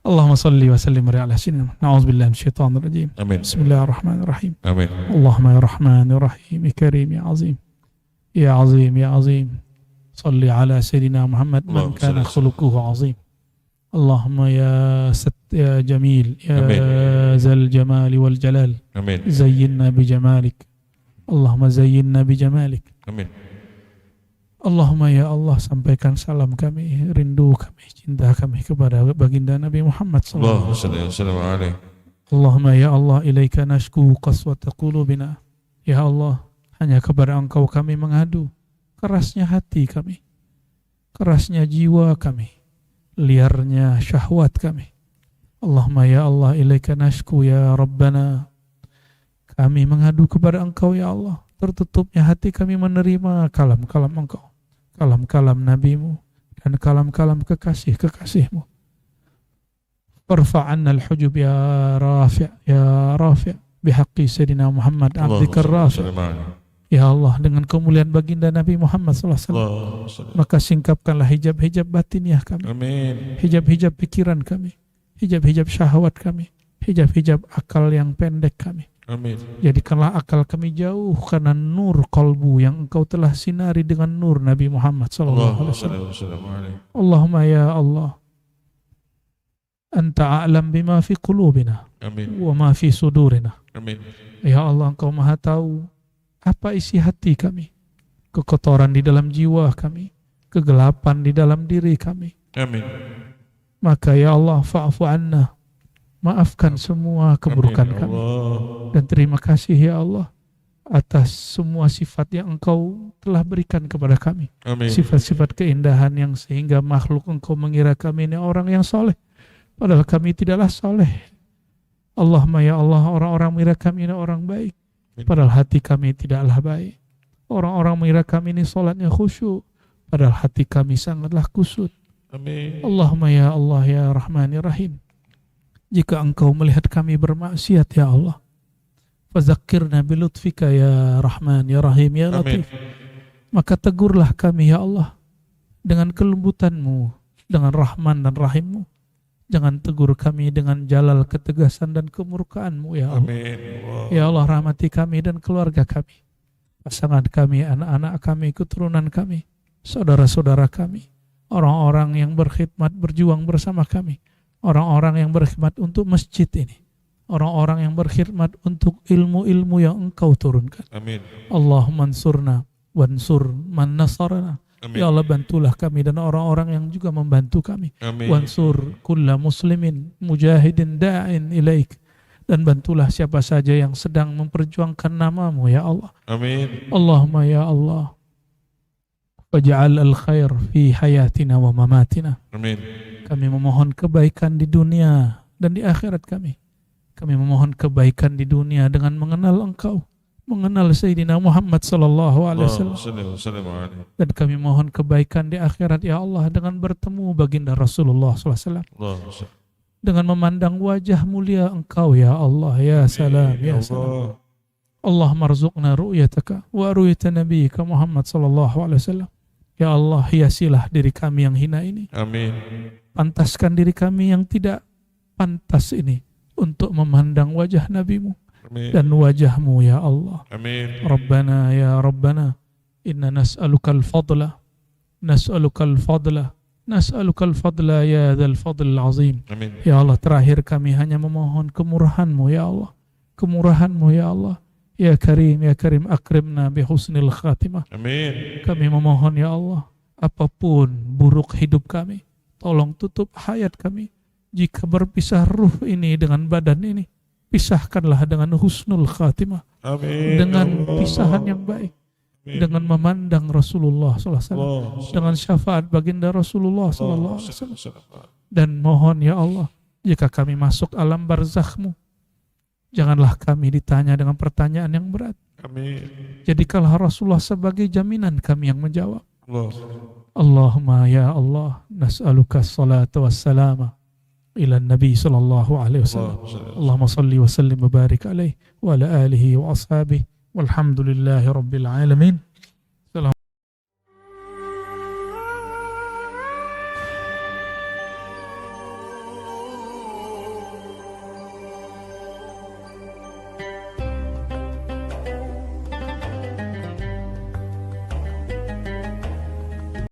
Allahumma salli wa sallim ala sayyidina na'udzubillahi minasyaitonir rajim. Amin. Bismillahirrahmanirrahim. Amin. Allahumma ya rahmanir rahim ya karim ya azim. Ya azim ya azim. Salli ala sayyidina Muhammad man kana khuluquhu azim. Allahumma ya ya jamil ya zal jamal wal jalal. Amin. Zayyinna bi jamalik. Allahumma zayyinna bi jamalik. Amin. Allahumma ya Allah, sampaikan salam kami, rindu kami, cinta kami kepada baginda Nabi Muhammad Allahumma salli wa sallim alaihi. Allahumma ya Allah ilaika nashku qaswata qulubina. Ya Allah, hanya kepada Engkau kami mengadu kerasnya hati kami, kerasnya jiwa kami, liarnya syahwat kami. Allahumma ya Allah ilaika nashku ya Rabbana. Kami mengadu kepada Engkau ya Allah, tertutupnya hati kami menerima kalam-kalam Engkau, kalam-kalam Nabi-Mu dan kalam-kalam kekasih-kekasih-Mu. Farfa'anna al-hujub ya Rafi' bihaqqi Sayyidina Muhammad abdika Rafi'. Ya Allah, dengan kemuliaan baginda Nabi Muhammad SAW, maka singkapkanlah hijab-hijab batiniah kami, hijab-hijab pikiran kami, hijab-hijab syahwat kami, hijab-hijab akal yang pendek kami. Amin. Jadikanlah akal kami jauh karena nur qalbu yang Engkau telah sinari dengan nur Nabi Muhammad SAW. Allahumma ya Allah, Anta a'lam bima fi qulubina wa ma fi sudurina. Amin. Ya Allah, Engkau maha tahu apa isi hati kami, kekotoran di dalam jiwa kami, kegelapan di dalam diri kami. Amin. Maka ya Allah, fa'fu anna, maafkan semua keburukan kami. Dan terima kasih ya Allah atas semua sifat yang Engkau telah berikan kepada kami. Amin. Sifat-sifat keindahan yang sehingga makhluk Engkau mengira kami ini orang yang soleh, padahal kami tidaklah soleh. Allahumma ya Allah, orang-orang mengira kami ini orang baik, padahal hati kami tidaklah baik. Orang-orang mengira kami ini solatnya khusyuk, padahal hati kami sangatlah kusut. Amin. Allahumma ya Allah ya Rahman ya Rahim, jika Engkau melihat kami bermaksiat ya Allah, fazakirna bilutfika ya Rahman ya Rahim ya Latif. Maka tegurlah kami ya Allah dengan kelembutan-Mu, dengan Rahman dan Rahim-Mu. Jangan tegur kami dengan jalal ketegasan dan kemurkaan-Mu ya Allah. Amin. Ya Allah, rahmati kami dan keluarga kami, pasangan kami, anak-anak kami, keturunan kami, saudara-saudara kami, orang-orang yang berkhidmat berjuang bersama kami, orang-orang yang berkhidmat untuk masjid ini, orang-orang yang berkhidmat untuk ilmu-ilmu yang Engkau turunkan. Amin. Allahumma ansurna wansur man nasarana. Amin. Ya Allah, bantulah kami dan orang-orang yang juga membantu kami. Amin. Wansur kulla muslimin mujahidin da'in ilaik. Dan bantulah siapa saja yang sedang memperjuangkan nama-Mu ya Allah. Amin. Allahumma ya Allah, waj'al al-khair fi hayatina wa mamatina. Amin. Kami memohon kebaikan di dunia dan di akhirat kami. Kami memohon kebaikan di dunia dengan mengenal Engkau, mengenal Sayyidina Muhammad sallallahu alaihi wasallam. Dan kami mohon kebaikan di akhirat ya Allah dengan bertemu baginda Rasulullah sallallahu alaihi wasallam. Dengan memandang wajah mulia Engkau ya Allah ya salam ya salam. Allah marzuqna ru'yataka wa ru'yata nabiyyika Muhammad sallallahu alaihi wasallam. Ya Allah, hiasilah diri kami yang hina ini. Amin. Pantaskan diri kami yang tidak pantas ini untuk memandang wajah Nabi-Mu. Amin. Dan wajah-Mu ya Allah. Amin. Rabbana ya Rabbana, inna nas'alukal fadla, nas'alukal fadla, nas'alukal fadla ya dzal fadl azim. Amin. Ya Allah, terakhir kami hanya memohon kemurahan-Mu ya Allah, kemurahan-Mu ya Allah. Ya Karim akrimna bi husnil khatimah. Amin. Kami memohon ya Allah, apapun buruk hidup kami, tolong tutup hayat kami. Jika berpisah ruh ini dengan badan ini, pisahkanlah dengan husnul khatimah. Amin. Dengan pisahan yang baik. Amin. Dengan memandang Rasulullah SAW, dengan syafaat baginda Rasulullah SAW. Dan mohon ya Allah, jika kami masuk alam barzakh-Mu, janganlah kami ditanya dengan pertanyaan yang berat. Amin. Jadikanlah Rasulullah sebagai jaminan kami yang menjawab. Allah. Allahumma ya Allah, nas'aluka salatu wassalama ila Nabi sallallahu alaihi wasallam. Allahumma salli wa sallim wa barik alaihi wa ala alihi wa ashabihi walhamdulillahi rabbil alamin.